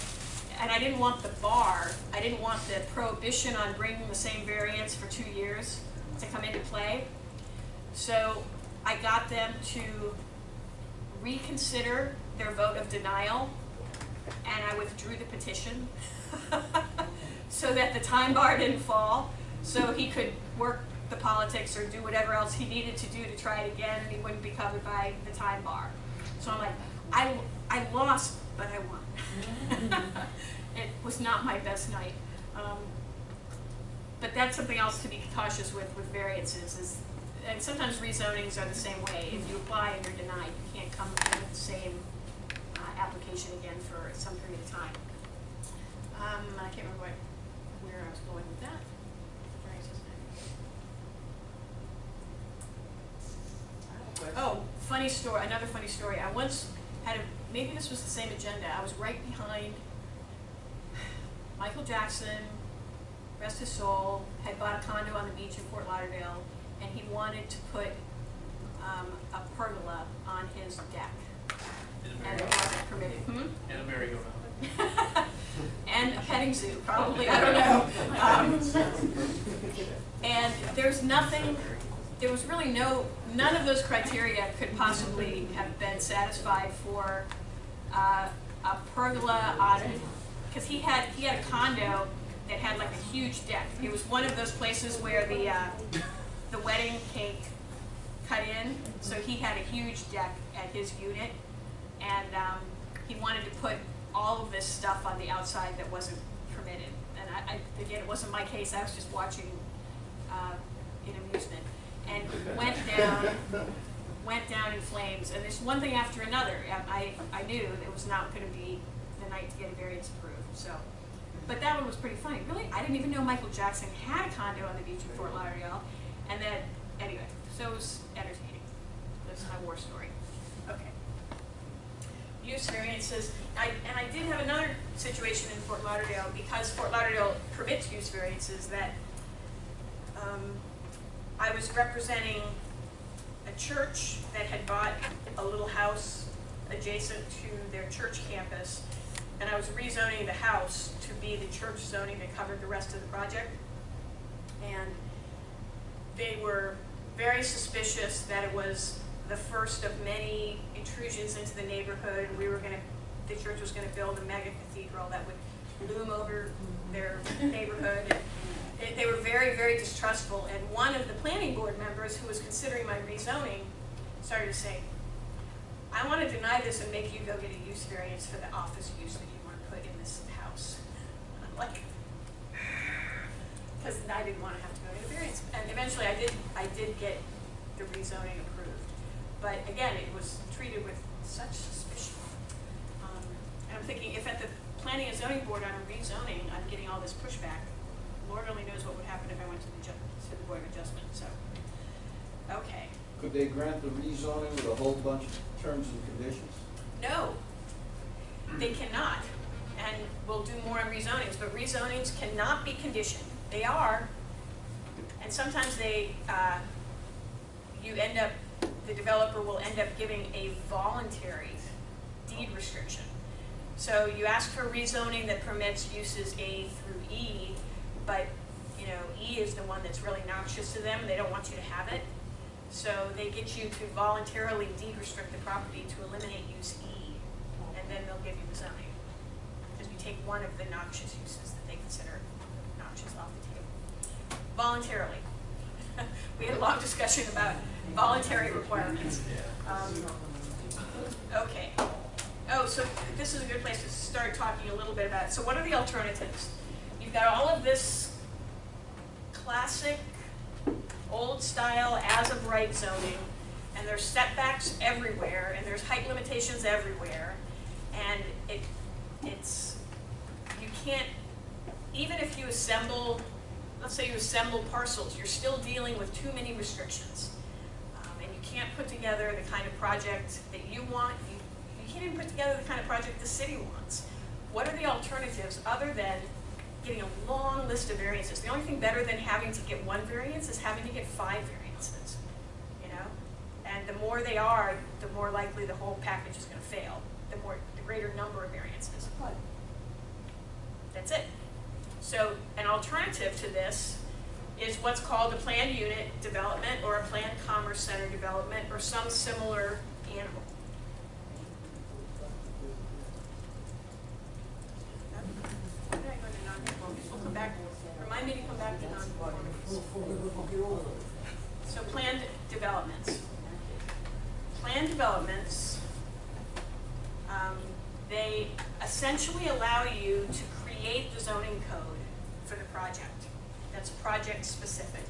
and I didn't want the bar. I didn't want the prohibition on bringing the same variance for 2 years to come into play. So I got them to reconsider their vote of denial, and I withdrew the petition so that the time bar didn't fall, so he could work the politics or do whatever else he needed to do to try it again, and he wouldn't be covered by the time bar. So I'm like, I lost, but I won. It was not my best night. But that's something else to be cautious with variances. And sometimes rezonings are the same way. If you apply and you're denied, you can't come in with the same application again for some period of time. I can't remember where I was going with that. Oh, funny story, another funny story. I once had maybe this was the same agenda. I was right behind Michael Jackson, rest his soul, had bought a condo on the beach in Fort Lauderdale, and he wanted to put a pergola on his deck. And it wasn't permitted. And a merry-go-round. And a petting zoo, probably, I don't know. And there was really none of those criteria could possibly have been satisfied for a pergola on, because he had a condo that had like a huge deck. It was one of those places where the wedding cake cut in, so he had a huge deck at his unit, and he wanted to put all of this stuff on the outside that wasn't permitted. And again, it wasn't my case. I was just watching in amusement, and went down in flames. And there's one thing after another. I knew it was not going to be the night to get a variance approved. So, but that one was pretty funny. Really, I didn't even know Michael Jackson had a condo on the beach in Fort Lauderdale. And then, anyway, so it was entertaining. That's my war story. Okay. Use variances. And I did have another situation in Fort Lauderdale, because Fort Lauderdale permits use variances, that I was representing a a church that had bought a little house adjacent to their church campus, and I was rezoning the house to be the church zoning that covered the rest of the project. And they were very suspicious that it was the first of many intrusions into the neighborhood. The church was gonna build a mega cathedral that would loom over their neighborhood. And they were very, very distrustful. And one of the planning board members who was considering my rezoning started to say, I want to deny this and make you go get a use variance for the office use that you want to put in this house. And I'm like, because I didn't want to have to go get a variance. And eventually I did get the rezoning approved. But again, it was treated with such suspicion. And I'm thinking, if at the planning and zoning board on a rezoning, I'm getting all this pushback, Lord only knows what would happen if I went to the Board of Adjustment, so. Okay. Could they grant the rezoning with a whole bunch of terms and conditions? No, they cannot. And we'll do more on rezonings, but rezonings cannot be conditioned. They are, and sometimes they, the developer will end up giving a voluntary deed restriction. So you ask for rezoning that permits uses A through E, but E is the one that's really noxious to them. They don't want you to have it. So they get you to voluntarily deed restrict the property to eliminate use E, and then they'll give you the zoning. Because we take one of the noxious uses that they consider noxious off the table. Voluntarily. We had a long discussion about voluntary requirements. Okay. Oh, so this is a good place to start talking a little bit about it. So what are the alternatives? You've got all of this classic, old style, as of right zoning, and there's setbacks everywhere, and there's height limitations everywhere, and you can't, even if you assemble, let's say you assemble parcels, you're still dealing with too many restrictions. And you can't put together the kind of project that you want. You can't even put together the kind of project the city wants. What are the alternatives other than getting a long list of variances? The only thing better than having to get one variance is having to get 5 variances, And the more they are, the more likely the whole package is going to fail. The greater number of variances. That's it. So an alternative to this is what's called a planned unit development or a planned commerce center development or some similar animal. We'll come back. Remind me to come back to non-conformities. So planned developments. Planned developments, they essentially allow you to create the zoning code for the project. That's project specific.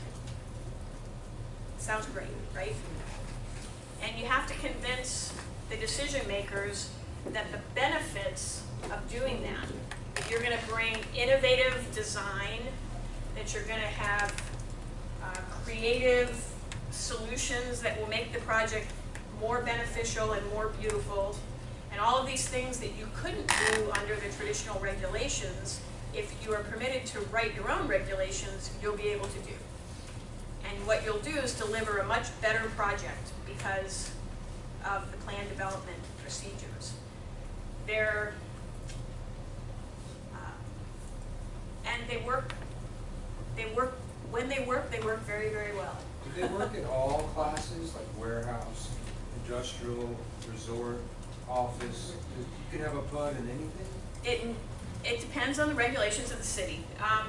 Sounds great, right? And you have to convince the decision makers that the benefits of doing that you're going to bring innovative design, that you're going to have creative solutions that will make the project more beneficial and more beautiful, and all of these things that you couldn't do under the traditional regulations. If you are permitted to write your own regulations, you'll be able to do. And what you'll do is deliver a much better project because of the planned development procedures. And they work very, very well. Do they work in all classes, like warehouse, industrial, resort, office? You can have a PUD in anything? It depends on the regulations of the city,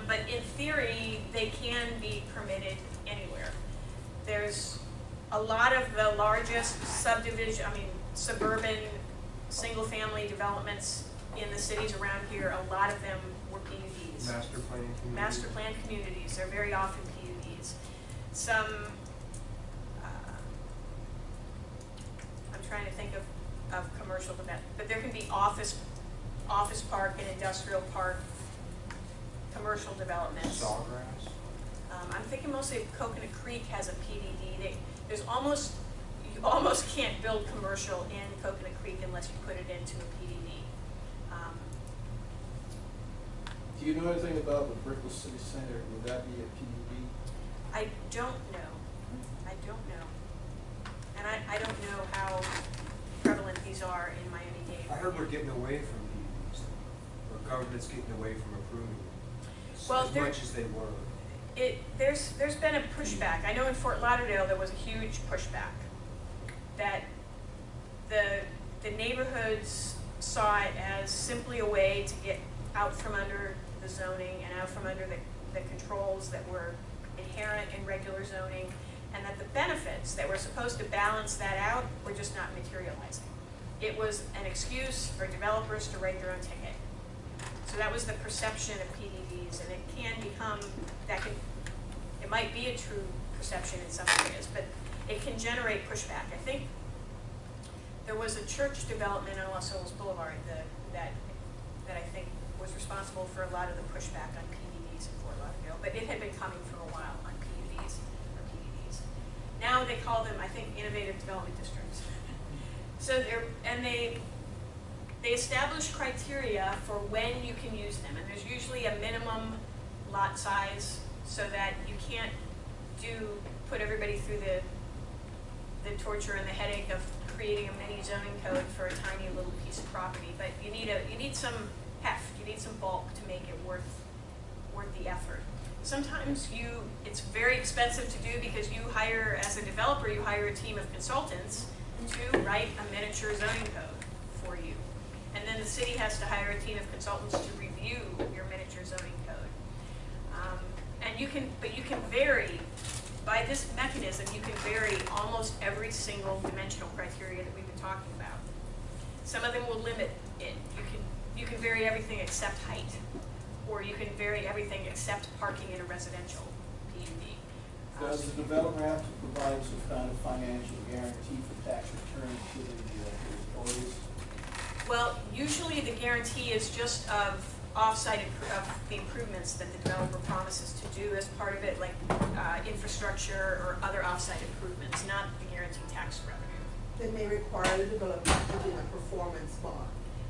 but in theory, they can be permitted anywhere. There's a lot of the largest suburban single-family developments in the cities around here, a lot of them were PUDs. Master plan communities? Master plan communities, they're very often PUDs. Some, I'm trying to think of commercial development, but there can be office park and industrial park, commercial developments. Sawgrass? I'm thinking mostly of Coconut Creek has a PDD. You almost can't build commercial in Coconut Creek unless you put it into a PDD. Do you know anything about the Brickell City Center? Would that be a PUD? I don't know. And I don't know how prevalent these are in Miami-Dade. I heard we're getting away from PDDs, or government's getting away from approving them as much as they were. There's been a pushback. I know in Fort Lauderdale there was a huge pushback that the neighborhoods saw it as simply a way to get out from under the zoning and out from under the controls that were inherent in regular zoning, and that the benefits that were supposed to balance that out were just not materializing. It was an excuse for developers to write their own ticket. So that was the perception of PDDs, and it can become, it might be a true perception in some areas, but it can generate pushback. I think there was a church development on Los Olas Boulevard that I think was responsible for a lot of the pushback on PDDs in Fort Lauderdale, but it had been coming for a while on PUDs or PDDs. Now they call them, I think, innovative development districts. So they establish criteria for when you can use them, and there's usually a minimum lot size so that you can't put everybody through the torture and the headache of creating a mini zoning code for a tiny little piece of property. But you need some heft, you need some bulk to make it worth the effort. Sometimes it's very expensive to do because as a developer, you hire a team of consultants to write a miniature zoning code for you. And then the city has to hire a team of consultants to review your miniature zoning code. But you can vary, by this mechanism, you can vary almost every single dimensional criteria that we've been talking about. Some of them will limit it. You can vary everything except height, or you can vary everything except parking in a residential PUD. Does the developer have to provide some kind of financial guarantee for tax returns to the authorities? Well, usually the guarantee is just of off-site of the improvements that the developer promises to do as part of it, like infrastructure or other off-site improvements, not the guaranteed tax revenue. They may require the developer to put in a performance bond.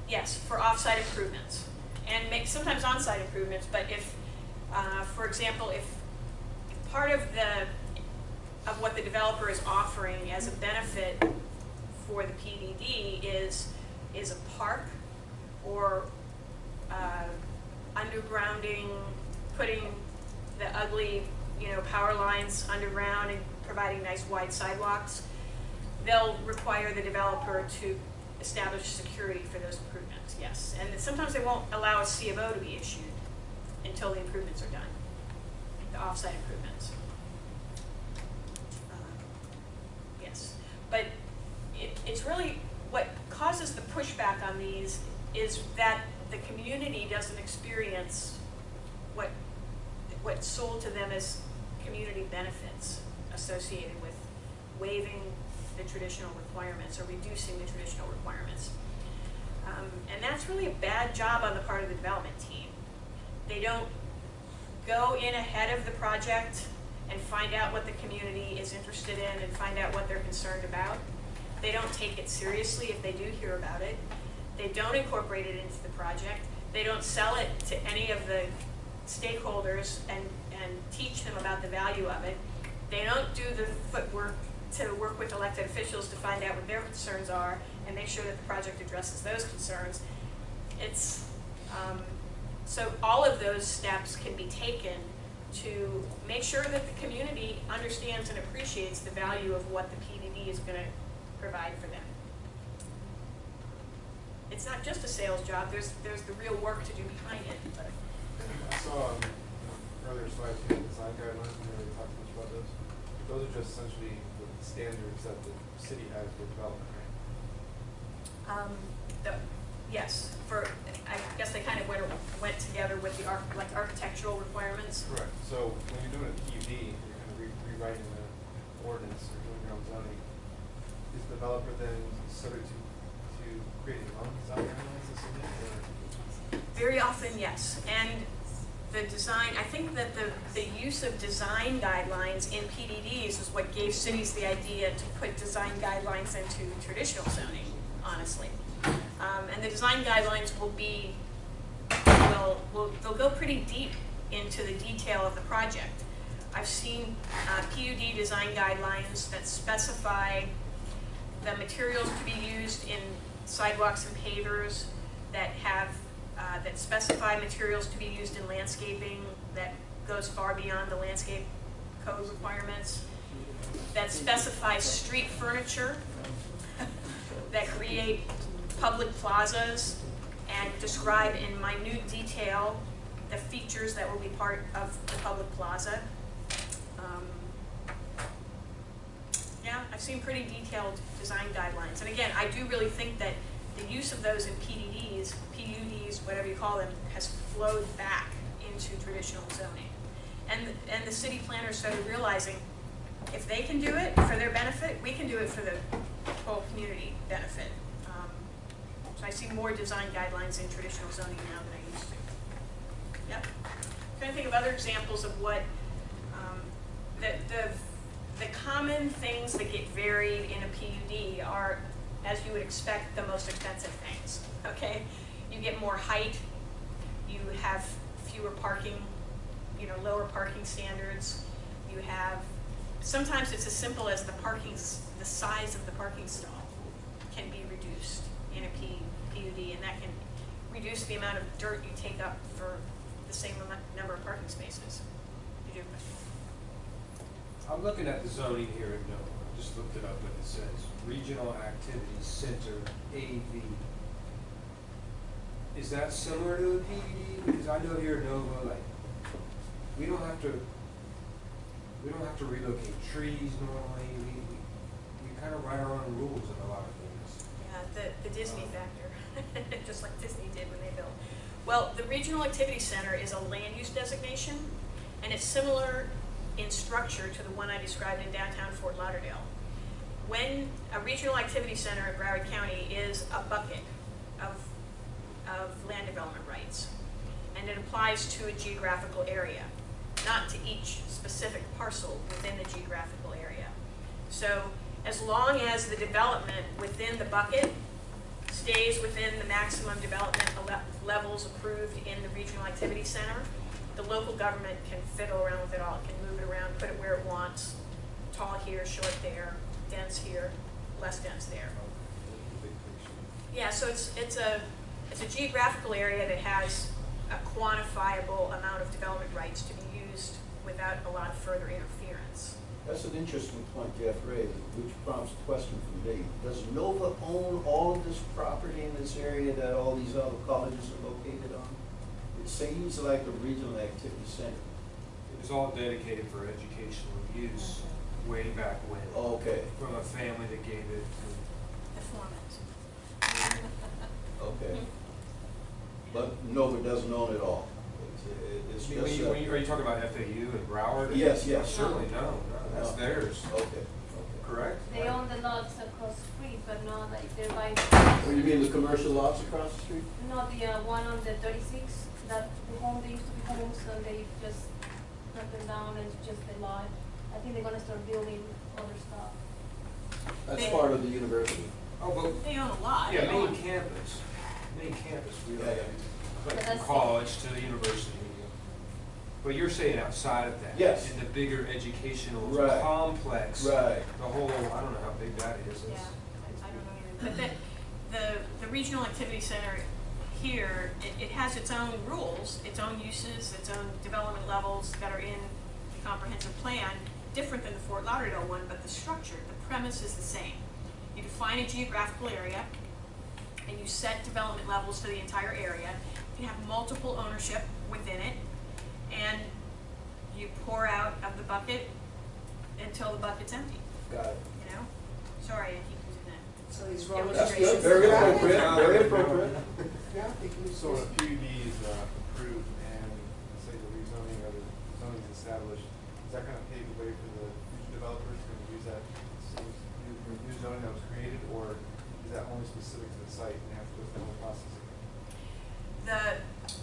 Yes, for off-site improvements, and sometimes on-site improvements. But if, for example, if part of what the developer is offering as a benefit for the PDD is a park or undergrounding, putting the ugly, power lines underground and providing nice wide sidewalks, they'll require the developer to establish security for those improvements, yes. And sometimes they won't allow a C of O to be issued until the improvements are done, the off-site improvements. Yes, but it's really what causes the pushback on these is that the community doesn't experience what's sold to them as community benefits associated with waiving the traditional requirements or reducing the traditional requirements. And that's really a bad job on the part of the development team. They don't go in ahead of the project and find out what the community is interested in and find out what they're concerned about. They don't take it seriously if they do hear about it. They don't incorporate it into the project. They don't sell it to any of the stakeholders and teach them about the value of it. They don't do the footwork to work with elected officials to find out what their concerns are and make sure that the project addresses those concerns. So all of those steps can be taken to make sure that the community understands and appreciates the value of what the PDD is going to provide for them. It's not just a sales job, there's the real work to do behind it. But. I saw earlier slides, design guidelines, we never really talked much about those. Those are just essentially the standards that the city has for development, right? Yes, I guess they kind of went together with the architectural requirements. Correct. So when you're doing a PUD, you're kind of rewriting the ordinance or doing your own zoning. Is the developer then subject to creating their own design guidelines and submit, or? Very often, yes. And the design, I think that the use of design guidelines in PDDs is what gave cities the idea to put design guidelines into traditional zoning, honestly. And the design guidelines they'll go pretty deep into the detail of the project. I've seen PUD design guidelines that specify the materials to be used in sidewalks and pavers, that have, that specify materials to be used in landscaping that goes far beyond the landscape code requirements, that specifies street furniture, that create public plazas, and describe in minute detail the features that will be part of the public plaza. Yeah, I've seen pretty detailed design guidelines. And again, I do really think that the use of those in PUDs, whatever you call them, has flowed back into traditional zoning. And the city planners started realizing if they can do it for their benefit, we can do it for the whole community benefit. So I see more design guidelines in traditional zoning now than I used to. Yep. I'm trying to think of other examples of what the common things that get varied in a PUD are, as you would expect, the most expensive things. Okay, you get more height, you have fewer parking, lower parking standards. You have, sometimes it's as simple as the size of the parking stall can be reduced in a PUD, and that can reduce the amount of dirt you take up for the same number of parking spaces. Did you have a question? I'm looking at the zoning here at NOVA. I just looked it up, and it says Regional Activity Center, AV. Is that similar to a PUD? Because I know here at NOVA, like, we don't have to relocate trees normally. We kind of write our own rules in a lot of things. Yeah, the Disney factor, just like Disney did when they built. Well, the Regional Activity Center is a land use designation, and it's similar in structure to the one I described in downtown Fort Lauderdale. When a Regional Activity Center in Broward County is a bucket of land development rights, and it applies to a geographical area, not to each specific parcel within the geographical area. So as long as the development within the bucket stays within the maximum development levels approved in the Regional Activity Center, the local government can fiddle around with it all. It can move it around, put it where it wants, tall here, short there, dense here, less dense there. Yeah, so it's a geographical area that has a quantifiable amount of development rights to be used without a lot of further interference. That's an interesting point Jeff raised, which prompts a question from me. Does NOVA own all of this property in this area that all these other colleges are located on? It seems like a regional activity center. It was all dedicated for educational use way back when. Okay. From a family that gave it to The Formans. Okay. But NOVA doesn't own it all. It's are just you talking about FAU and Broward? Yes, yes. Certainly no, that's theirs. Okay. Correct? They own the lots across the street, but not like they're buying. What do you mean, the commercial lots across the street? Not the one on the 36, that the home, they used to be homes and they just knocked them down and it's just a lot. I think they're gonna start building other stuff. That's part of the university. Oh, but They own a lot. yeah, main campus, we Yeah, yeah. like But from that's college to the university. But you're saying outside of that? Yes. In the bigger educational Right. complex? Right. The whole, I don't know how big that is. Yeah, I don't know either. But the Regional Activity Center here, it has its own rules, its own uses, its own development levels that are in the comprehensive plan, different than the Fort Lauderdale one, but the structure, the premise is the same. You define a geographical area, and you set development levels for the entire area. You can have multiple ownership within it, and you pour out of the bucket until the bucket's empty. Got it. You know? Sorry, I keep using that. So he's That's good, very appropriate, very appropriate. Yeah, because. So if a PUD is approved and say the rezoning or the zoning is established, is that gonna pave the way for the future developers to use that new zoning that was created, or is that only specific to the site and they have to go through the whole process again?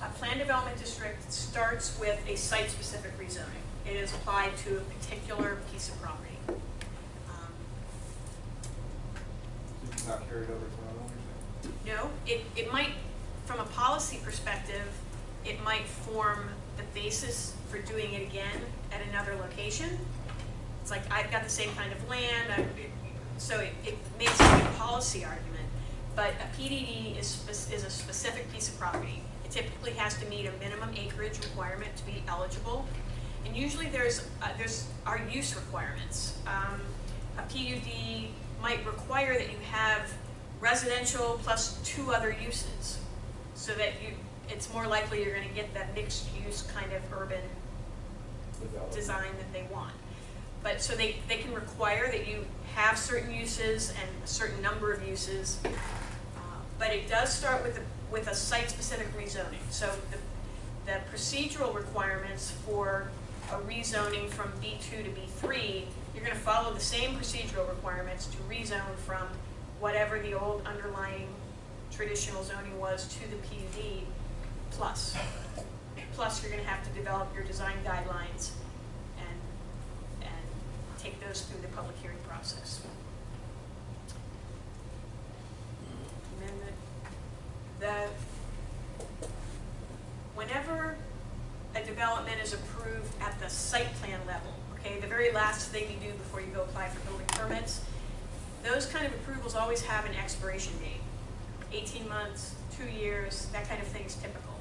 A plan development district starts with a site-specific rezoning. It is applied to a particular piece of property. So it's not carried over to another one, you're saying? No, it might, from a policy perspective, it might form the basis for doing it again at another location. It's like, I've got the same kind of land, So it makes like a policy argument, but a PDD is a specific piece of property. It typically has to meet a minimum acreage requirement to be eligible, and usually there's our use requirements. A PUD might require that you have residential plus 2 other uses, so that it's more likely you're going to get that mixed use kind of urban design that they want. But so they can require that you have certain uses and a certain number of uses, but it does start with a site-specific rezoning. So the procedural requirements for a rezoning from B2 to B3, you're going to follow the same procedural requirements to rezone from whatever the old underlying traditional zoning was to the PUD plus. Plus, you're going to have to develop your design guidelines and take those through the public hearing process. And then whenever a development is approved at the site plan level, okay, the very last thing you do before you go apply for building permits, those kind of approvals always have an expiration date. 18 months, 2 years, that kind of thing is typical.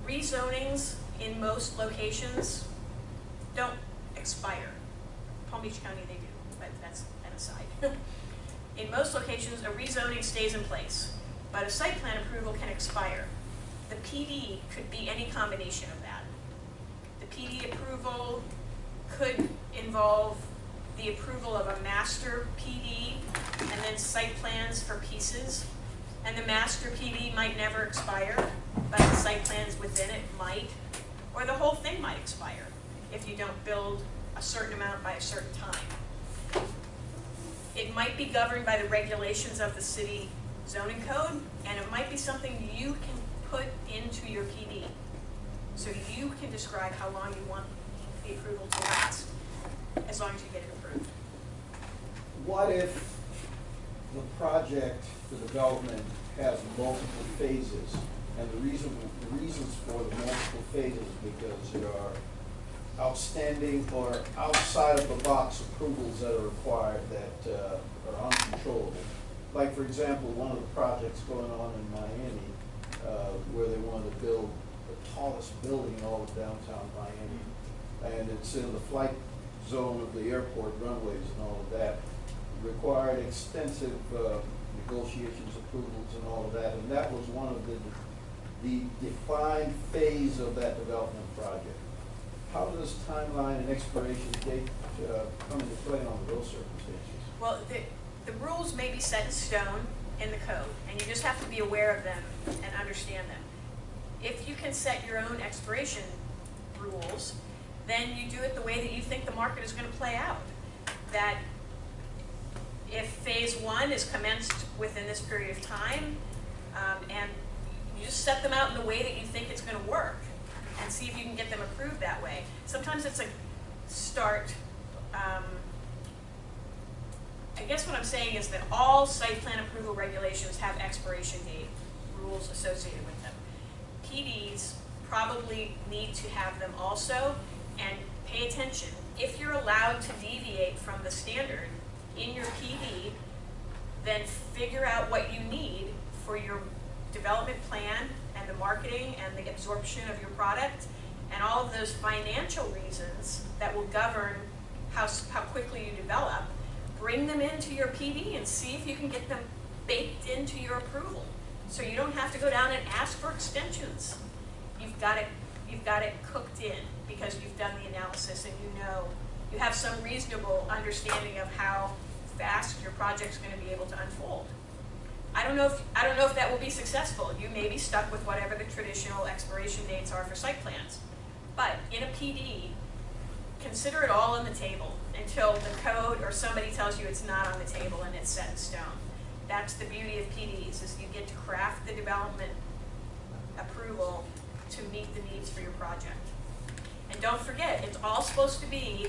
Rezonings in most locations don't expire. Palm Beach County they do, but that's an aside. In most locations, a rezoning stays in place, but a site plan approval can expire. The PD could be any combination of that. The PD approval could involve the approval of a master PD and then site plans for pieces. And the master PD might never expire, but the site plans within it might, or the whole thing might expire if you don't build a certain amount by a certain time. It might be governed by the regulations of the city zoning code, and it might be something you can put into your PD. So you can describe how long you want the approval to last, as long as you get it approved. What if the project, the development, has multiple phases? And the reasons for the multiple phases because there are outstanding or outside of the box approvals that are required that are uncontrollable. Like, for example, one of the projects going on in Miami where they wanted to build the tallest building in all of downtown Miami. And it's in the flight zone of the airport runways and all of that. Required extensive negotiations, approvals, and all of that. And that was one of the defined phase of that development project. How does timeline and expiration date come into play under those circumstances? Well, the rules may be set in stone in the code, and you just have to be aware of them and understand them. If you can set your own expiration rules, then you do it the way that you think the market is going to play out. That if phase 1 is commenced within this period of time, and you just set them out in the way that you think it's going to work, and see if you can get them approved that way. Sometimes it's a start. I guess what I'm saying is that all site plan approval regulations have expiration date rules associated with them. PDs probably need to have them also, and pay attention. If you're allowed to deviate from the standard in your PD, then figure out what you need for your development plan and the marketing and the absorption of your product and all of those financial reasons that will govern how quickly you develop. Bring them into your PD and see if you can get them baked into your approval. So you don't have to go down and ask for extensions. You've got it cooked in because you've done the analysis and you have some reasonable understanding of how fast your project's going to be able to unfold. I don't know if that will be successful. You may be stuck with whatever the traditional expiration dates are for site plans. But in a PD, consider it all on the table until the code or somebody tells you it's not on the table and it's set in stone. That's the beauty of PDs, is you get to craft the development approval to meet the needs for your project. And don't forget, it's all supposed to be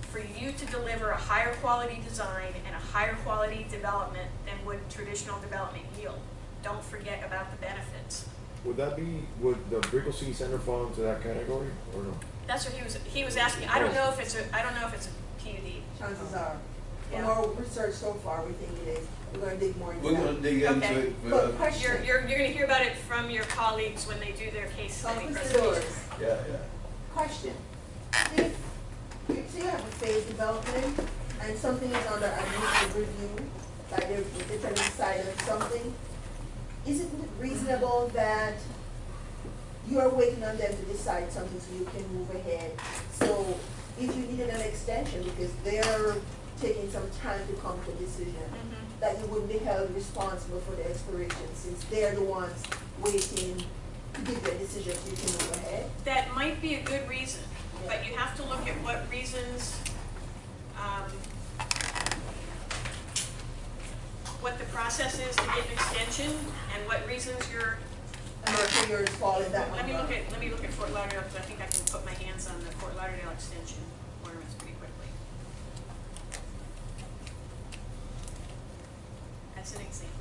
for you to deliver a higher quality design and a higher quality development than would traditional development yield. Don't forget about the benefits. Would the Brickell City Center fall into that category or no? That's what he was asking. I don't know if it's a PUD. Chances are. From our research so far, we think it is. We're gonna dig more into We're that. gonna dig into Okay. it. But question. You're gonna hear about it from your colleagues when they do their case study Opens the presentation. doors. Yeah. Question. If you have a phase development and something is under administrative review, like they're trying to decide on something, isn't it reasonable that you are waiting on them to decide something so you can move ahead? So if you needed an extension because they're taking some time to come to a decision, that you wouldn't be held responsible for the expiration since they're the ones waiting to give their decision so you can move ahead? That might be a good reason, but you have to look at what reasons, what the process is to get an extension, and what reasons you're. And make sure you're following that one. Let me look at Fort Lauderdale, because I think I can put my hands on the Fort Lauderdale extension ornaments pretty quickly. That's an example.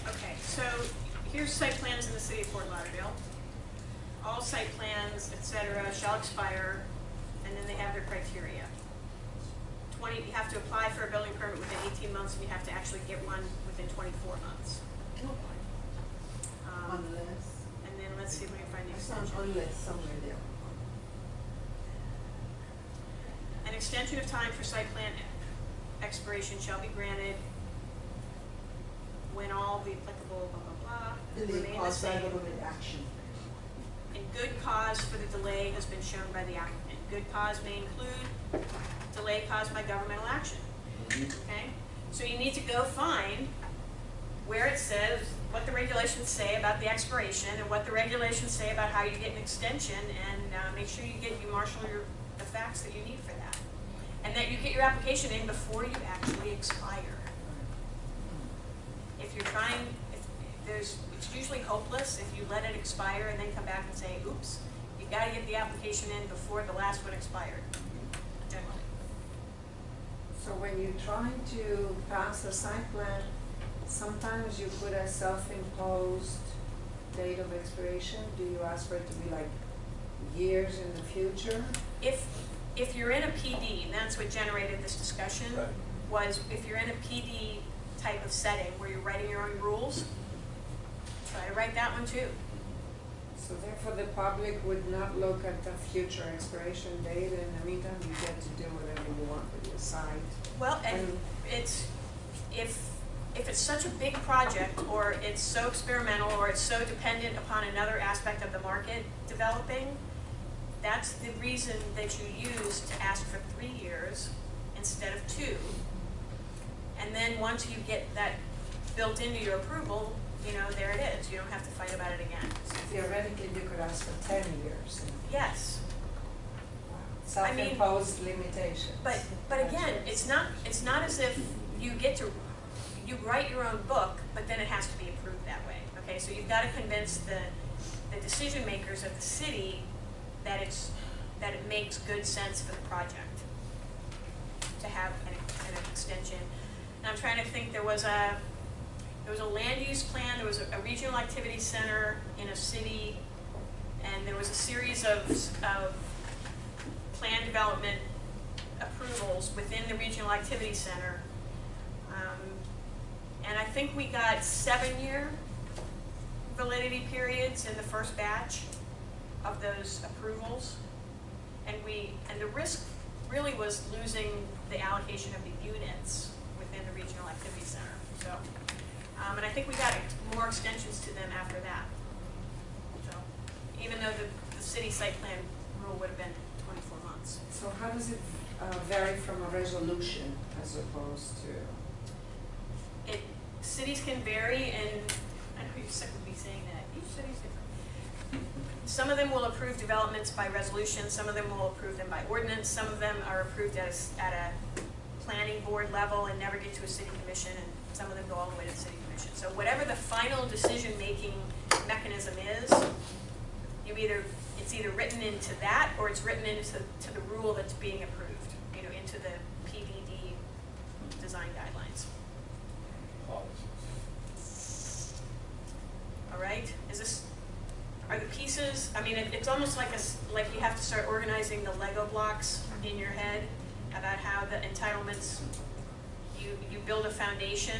Okay, so here's site plans in the city of Fort Lauderdale. All site plans, et cetera, shall expire, and then they have their criteria. You have to apply for a building permit within 18 months, and you have to actually get one within 24 months. Unless. And then let's see if we can find the I saw an extension. unless somewhere there. An extension of time for site plan expiration shall be granted when all the applicable blah, blah, blah, Delay remain the caused by same. government action. And good cause for the delay has been shown by the applicant. Good cause may include delay caused by governmental action. Okay? So you need to go find where it says what the regulations say about the expiration and what the regulations say about how you get an extension, and make sure you marshal the facts that you need for that. And that you get your application in before you actually expire. If you're trying, it's usually hopeless if you let it expire and then come back and say, oops, you gotta get the application in before the last one expired, generally. So when you're trying to pass a site plan, sometimes you put a self-imposed date of expiration. Do you ask for it to be like years in the future? If you're in a PD, and that's what generated this discussion, was if you're in a PD type of setting where you're writing your own rules, try to write that one too. So therefore the public would not look at the future expiration date, and in the meantime you get to do whatever you want with your site. Well, and it's, if it's such a big project, or it's so experimental, or it's so dependent upon another aspect of the market developing, that's the reason that you use to ask for 3 years instead of 2. And then once you get that built into your approval, you know, there it is. You don't have to fight about it again. So theoretically you could ask for 10 years. Yes. Self-imposed limitations. But again, it's not as if you write your own book, but then it has to be approved that way. Okay, so you've got to convince the decision makers of the city that it makes good sense for the project to have an extension. And I'm trying to think, there was a land use plan, there was a regional activity center in a city, and there was a series of plan development approvals within the regional activity center. And I think we got 7-year validity periods in the first batch of those approvals. And the risk really was losing the allocation of the units within the regional activity center. So, and I think we got more extensions to them after that. So, even though the city site plan rule would have been 24 months. So how does it vary from a resolution as opposed to? Cities can vary, and I know you're sick of me saying that. Each city's different. Some of them will approve developments by resolution. Some of them will approve them by ordinance. Some of them are approved at a planning board level and never get to a city commission, and some of them go all the way to the city commission. So whatever final decision-making mechanism is, it's either written into that or it's written into the rule that's being approved, into the PDD design guidelines. All right, are the pieces, it's almost like like you have to start organizing the Lego blocks in your head about how the entitlements, you build a foundation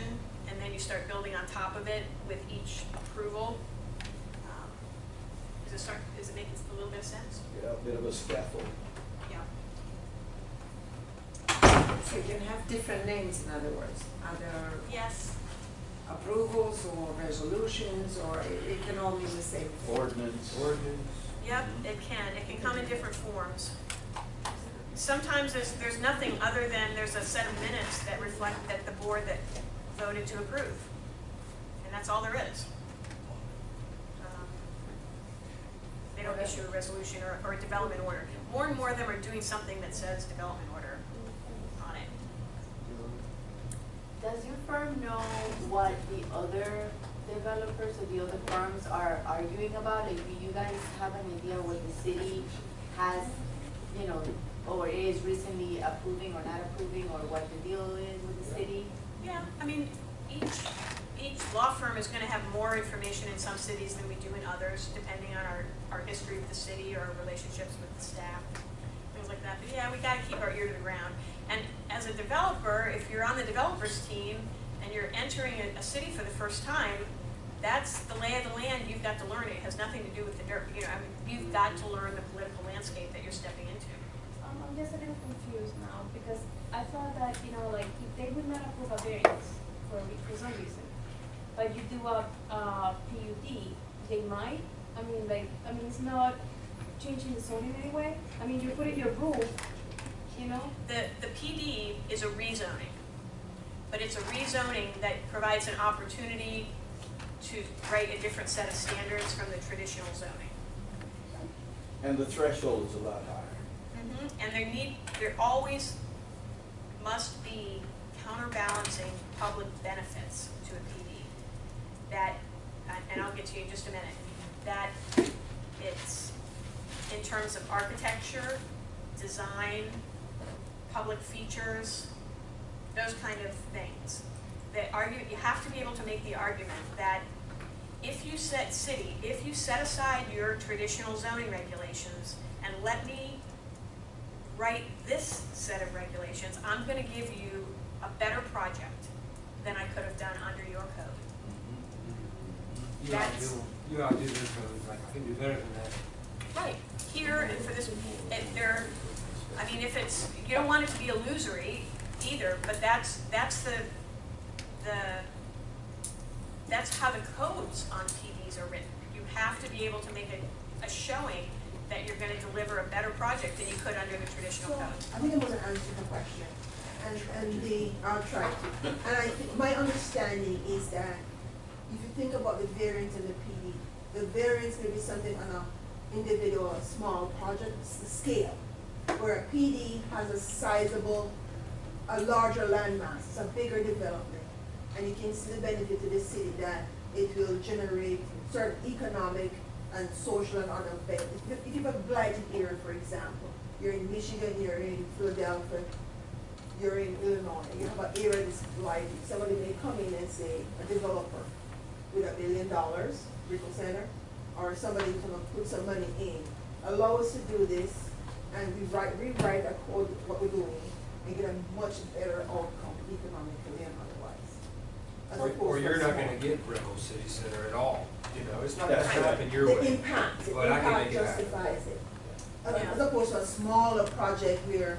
and then you start building on top of it with each approval. Is it making a little bit of sense? Yeah, a bit of a scaffold. Yeah. So you can have different names, in other words, other Yes. approvals or resolutions, or it can all mean the same thing. Ordinance. Yep, it can. It can come in different forms. Sometimes there's nothing other than there's a set of minutes that reflect that the board that voted to approve. And that's all there is. They don't issue a resolution or a development order. More and more of them are doing something that says development order on it. Does your firm know what the other developers or the other firms are arguing about? Like, do you guys have an idea what the city has, or is recently approving or not approving, or what the deal is with the city? Yeah, each law firm is going to have more information in some cities than we do in others, depending on our history with the city or our relationships with the staff, things like that. But yeah, we got to keep our ear to the ground. And as a developer, if you're on the developers team and you're entering a city for the first time, that's the lay of the land. You've got to learn it. It has nothing to do with the dirt. You've got to learn the political landscape that you're stepping into. I'm just a little confused now, because I thought that, like, if they would not approve a variance for some reason, but you do a PUD, they might? It's not changing the zoning in any way? You put in your rule, The PD is a rezoning, but it's a rezoning that provides an opportunity to write a different set of standards from the traditional zoning. And the threshold is a lot higher. And there always must be counterbalancing public benefits to a PD. That, and I'll get to you in just a minute, that it's in terms of architecture, design, public features, those kind of things. You have to be able to make the argument that if you set aside your traditional zoning regulations and let me write this set of regulations, I'm going to give you a better project than I could have done under your code. You outdo their code, like, I can do better than that. Right. Here, and for this, if it's, you don't want it to be illusory either, but that's how the codes on PDs are written. You have to be able to make a showing that you're going to deliver a better project than you could under the traditional code. I think I'm going to answer the question, and I'll try to. And I think my understanding is that if you think about the variance in the PD, the variance may be something on an individual, small project scale, where a PD has a larger landmass, it's a bigger development, and you can see the benefit to the city that it will generate certain economic and social and other benefits. If you have a blighted area, for example, you're in Michigan, you're in Philadelphia, you're in Illinois, you have an area that's blighted. Somebody may come in and say, a developer with $1 billion, Brickell Center, or somebody who's going to put some money in, allow us to do this, and rewrite a code, what we're doing, and get a much better outcome economically and otherwise. Or you're not going to get Brickell City Center at all. It's not going to happen your way. The impact justifies it. As opposed to a smaller project where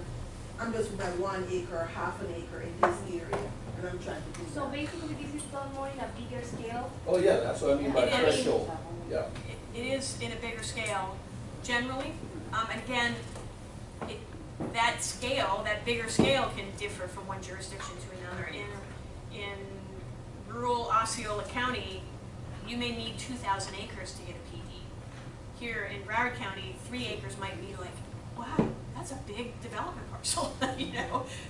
I'm just with my 1 acre, half an acre in this area, and I'm trying to do that. So basically, this is done more in a bigger scale? Oh, yeah, that's what I mean by threshold. Yeah. It is in a bigger scale, generally. Again, that scale, that bigger scale, can differ from one jurisdiction to another. In rural Osceola County, you may need 2,000 acres to get a PD. Here in Broward County, 3 acres might be like, wow, that's a big development parcel,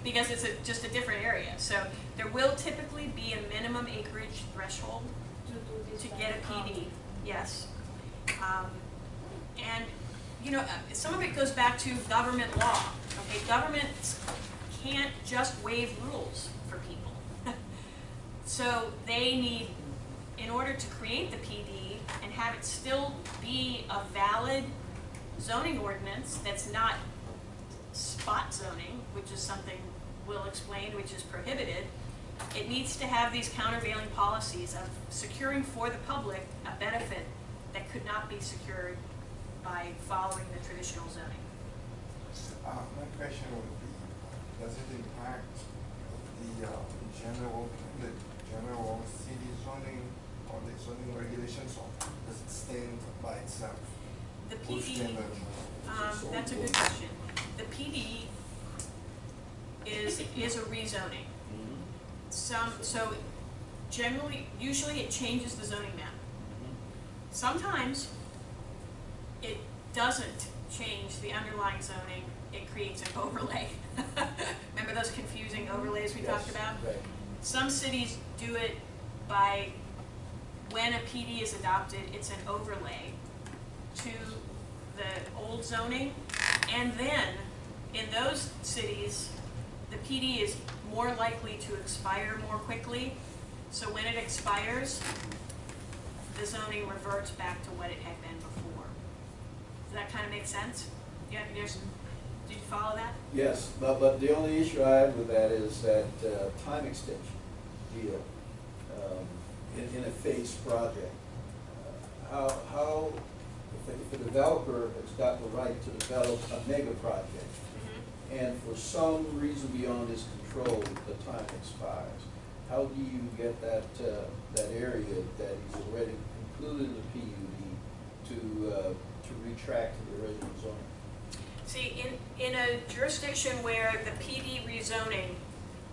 because it's just a different area. So there will typically be a minimum acreage threshold to get a PD, yes. And, you know, some of it goes back to government law, okay? Governments can't just waive rules for people. So they need, in order to create the PD and have it still be a valid zoning ordinance that's not spot zoning, which is something we'll explain, which is prohibited, it needs to have these countervailing policies of securing for the public a benefit that could not be secured by following the traditional zoning. My question would be, does it impact the general city zoning or the zoning regulations, or does it stand by itself? The PD, that's a good question. The PD is a rezoning. So generally, usually it changes the zoning map. Sometimes it doesn't change the underlying zoning, it creates an overlay. Remember those confusing overlays we talked about? Right. Some cities do it by, when a PD is adopted, it's an overlay to the old zoning, and then in those cities, the PD is more likely to expire more quickly, so when it expires, the zoning reverts back to what it had been before. Does that kind of make sense? Yeah, did you follow that? Yes, but the only issue I have with that is that time extension deal in a phased project. How if a developer has got the right to develop a mega project, and for some reason beyond his control, the time expires, how do you get that area that he's already included in the PUD to retract to the original zoning? See, in a jurisdiction where the PD rezoning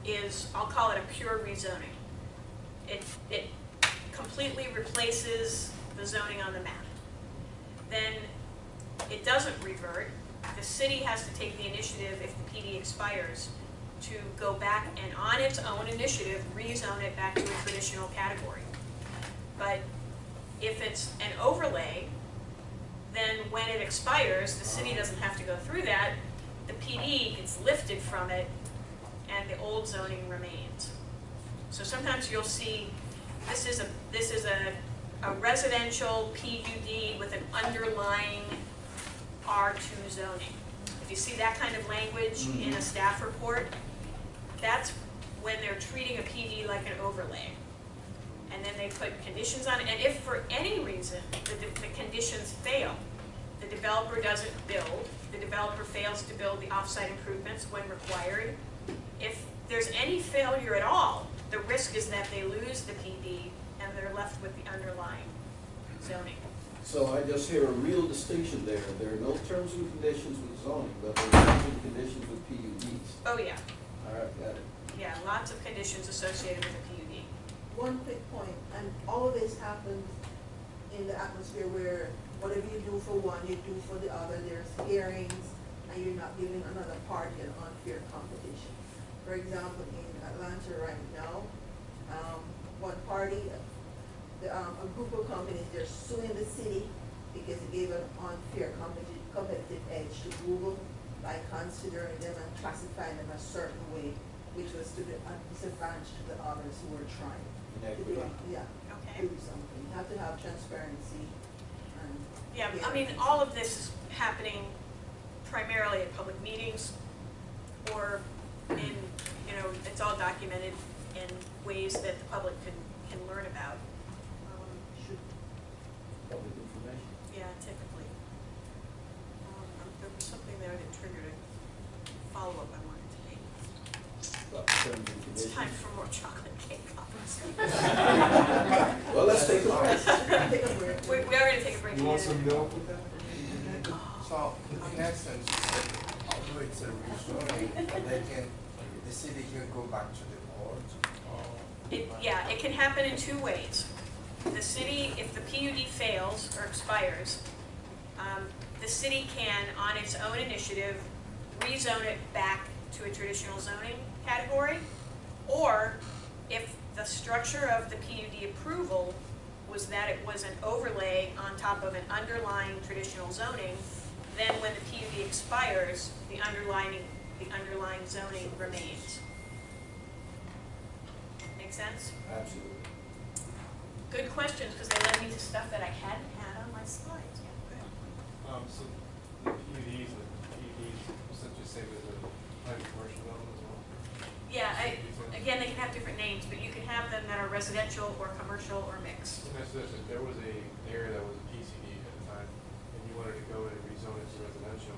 is, I'll call it a pure rezoning, it completely replaces the zoning on the map. Then it doesn't revert. The city has to take the initiative, if the PD expires, to go back and on its own initiative rezone it back to a traditional category. But if it's an overlay, then when it expires, the city doesn't have to go through that. The PD gets lifted from it, and the old zoning remains. So sometimes you'll see this is a residential PUD with an underlying R2 zoning. If you see that kind of language in a staff report, that's when they're treating a PD like an overlay. And then they put conditions on it, and if for any reason the conditions fail, the developer doesn't build, the developer fails to build the off-site improvements when required, if there's any failure at all, the risk is that they lose the PD and they're left with the underlying zoning. So I just hear a real distinction there. There are no terms and conditions with zoning, but there are terms and conditions with PUDs. Oh yeah. All right, got it. Yeah, lots of conditions associated with a PUD. One quick point, and all of this happens in the atmosphere where whatever you do for one, you do for the other. There's hearings, and you're not giving another party an unfair competition. For example, in Atlanta right now, one party, a group of companies, they're suing the city because it gave an unfair competitive edge to Google by considering them and classifying them a certain way, which was to the disadvantage to the others who were trying to do, do something. You have to have transparency. And yeah, I mean, all of this is happening primarily at public meetings, or in, you know, it's all documented in ways that the public can learn about. Public information. Yeah, typically. There was something there that triggered a follow-up I wanted to make. About terms and It's conditions. time for more chocolate cake, obviously. Well, let's take a break. We are going to take a break. You want some milk with that? So, in essence, you said, although it's a rezoning, the city can go back to the board? Yeah, it can happen in two ways. The city, if the PUD fails or expires, the city can, on its own initiative, rezone it back to a traditional zoning category, or if the structure of the PUD approval was that it was an overlay on top of an underlying traditional zoning. Then when the PUD expires, the underlying zoning remains. Make sense? Absolutely. Good questions, because they led me to stuff that I hadn't had on my slides. Yeah, go ahead. So the PUDs, essentially same as a private commercial development as well? Yeah, again, they can have different names, but you can have them that are residential or commercial or mixed. Let me ask you this, if there was an area that was a PCD at the time, and you wanted to go and rezone it to residential,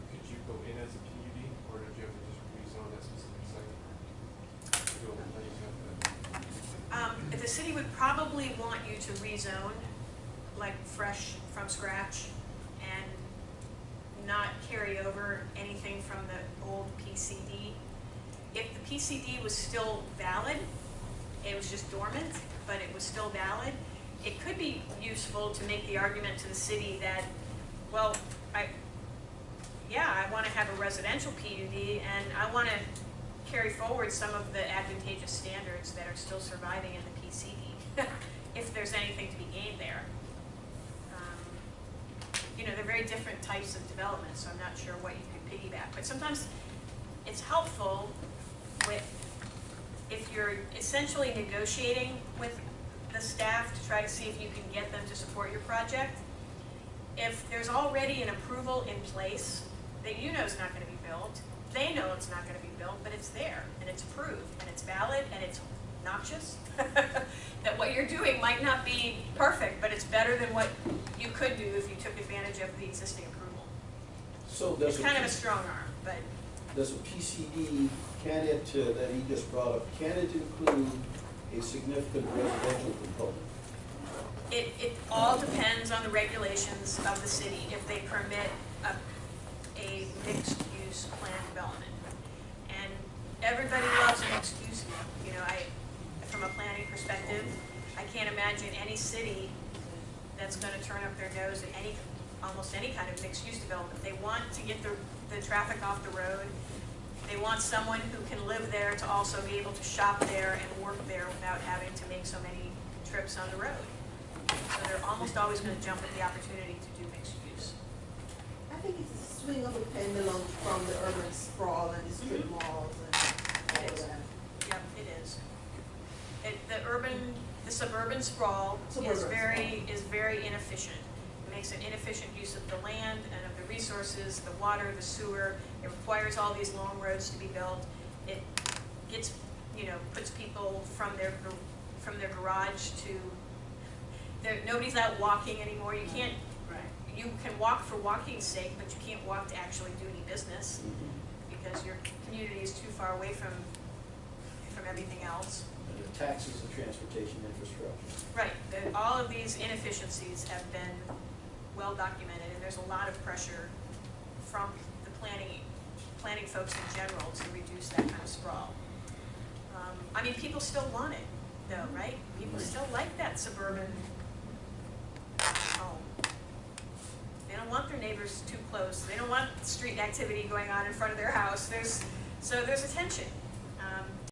could you go in as a PUD, or did you have to just rezone that specific site? To go with plans after that? The city would probably want you to rezone, like fresh from scratch, and not carry over anything from the old PCD. If the PCD was still valid, it was just dormant, but it was still valid, it could be useful to make the argument to the city that, well, I want to have a residential PUD, and I want to carry forward some of the advantageous standards that are still surviving in the PCD, if there's anything to be gained there. They're very different types of development, so I'm not sure what you could piggyback. But sometimes it's helpful if you're essentially negotiating with the staff to try to see if you can get them to support your project. If there's already an approval in place that you know is not going to be built, they know it's not going to be built, but it's there, and it's approved, and it's valid, and it's noxious, that what you're doing might not be perfect, but it's better than what you could do if you took advantage of the existing approval. So it's kind of a strong arm, but... Does a PCD, can it, that he just brought up, can it include a significant residential component? It all depends on the regulations of the city, if they permit a mixed-use plan development. And everybody loves a mixed use. From a planning perspective, I can't imagine any city that's going to turn up their nose at almost any kind of mixed-use development. They want to get the traffic off the road. They want someone who can live there to also be able to shop there and work there without having to make so many trips on the road. So they're almost always going to jump at the opportunity to do mixed use. I think it's a swing of a pendulum from the urban sprawl and the strip malls and all of that. Yep, it is. The suburban sprawl is very inefficient. It makes an inefficient use of the land and of the resources, the water, the sewer. It requires all these long roads to be built. It gets, puts people from their garage to, nobody's out walking anymore. You can't, you can walk for walking's sake, but you can't walk to actually do any business because your community is too far away from everything else. And the taxes and transportation infrastructure. Right. All of these inefficiencies have been well documented, and there's a lot of pressure from the planning folks in general to reduce that kind of sprawl. People still want it, though, right? People still like that suburban home. They don't want their neighbors too close. They don't want street activity going on in front of their house. There's a tension.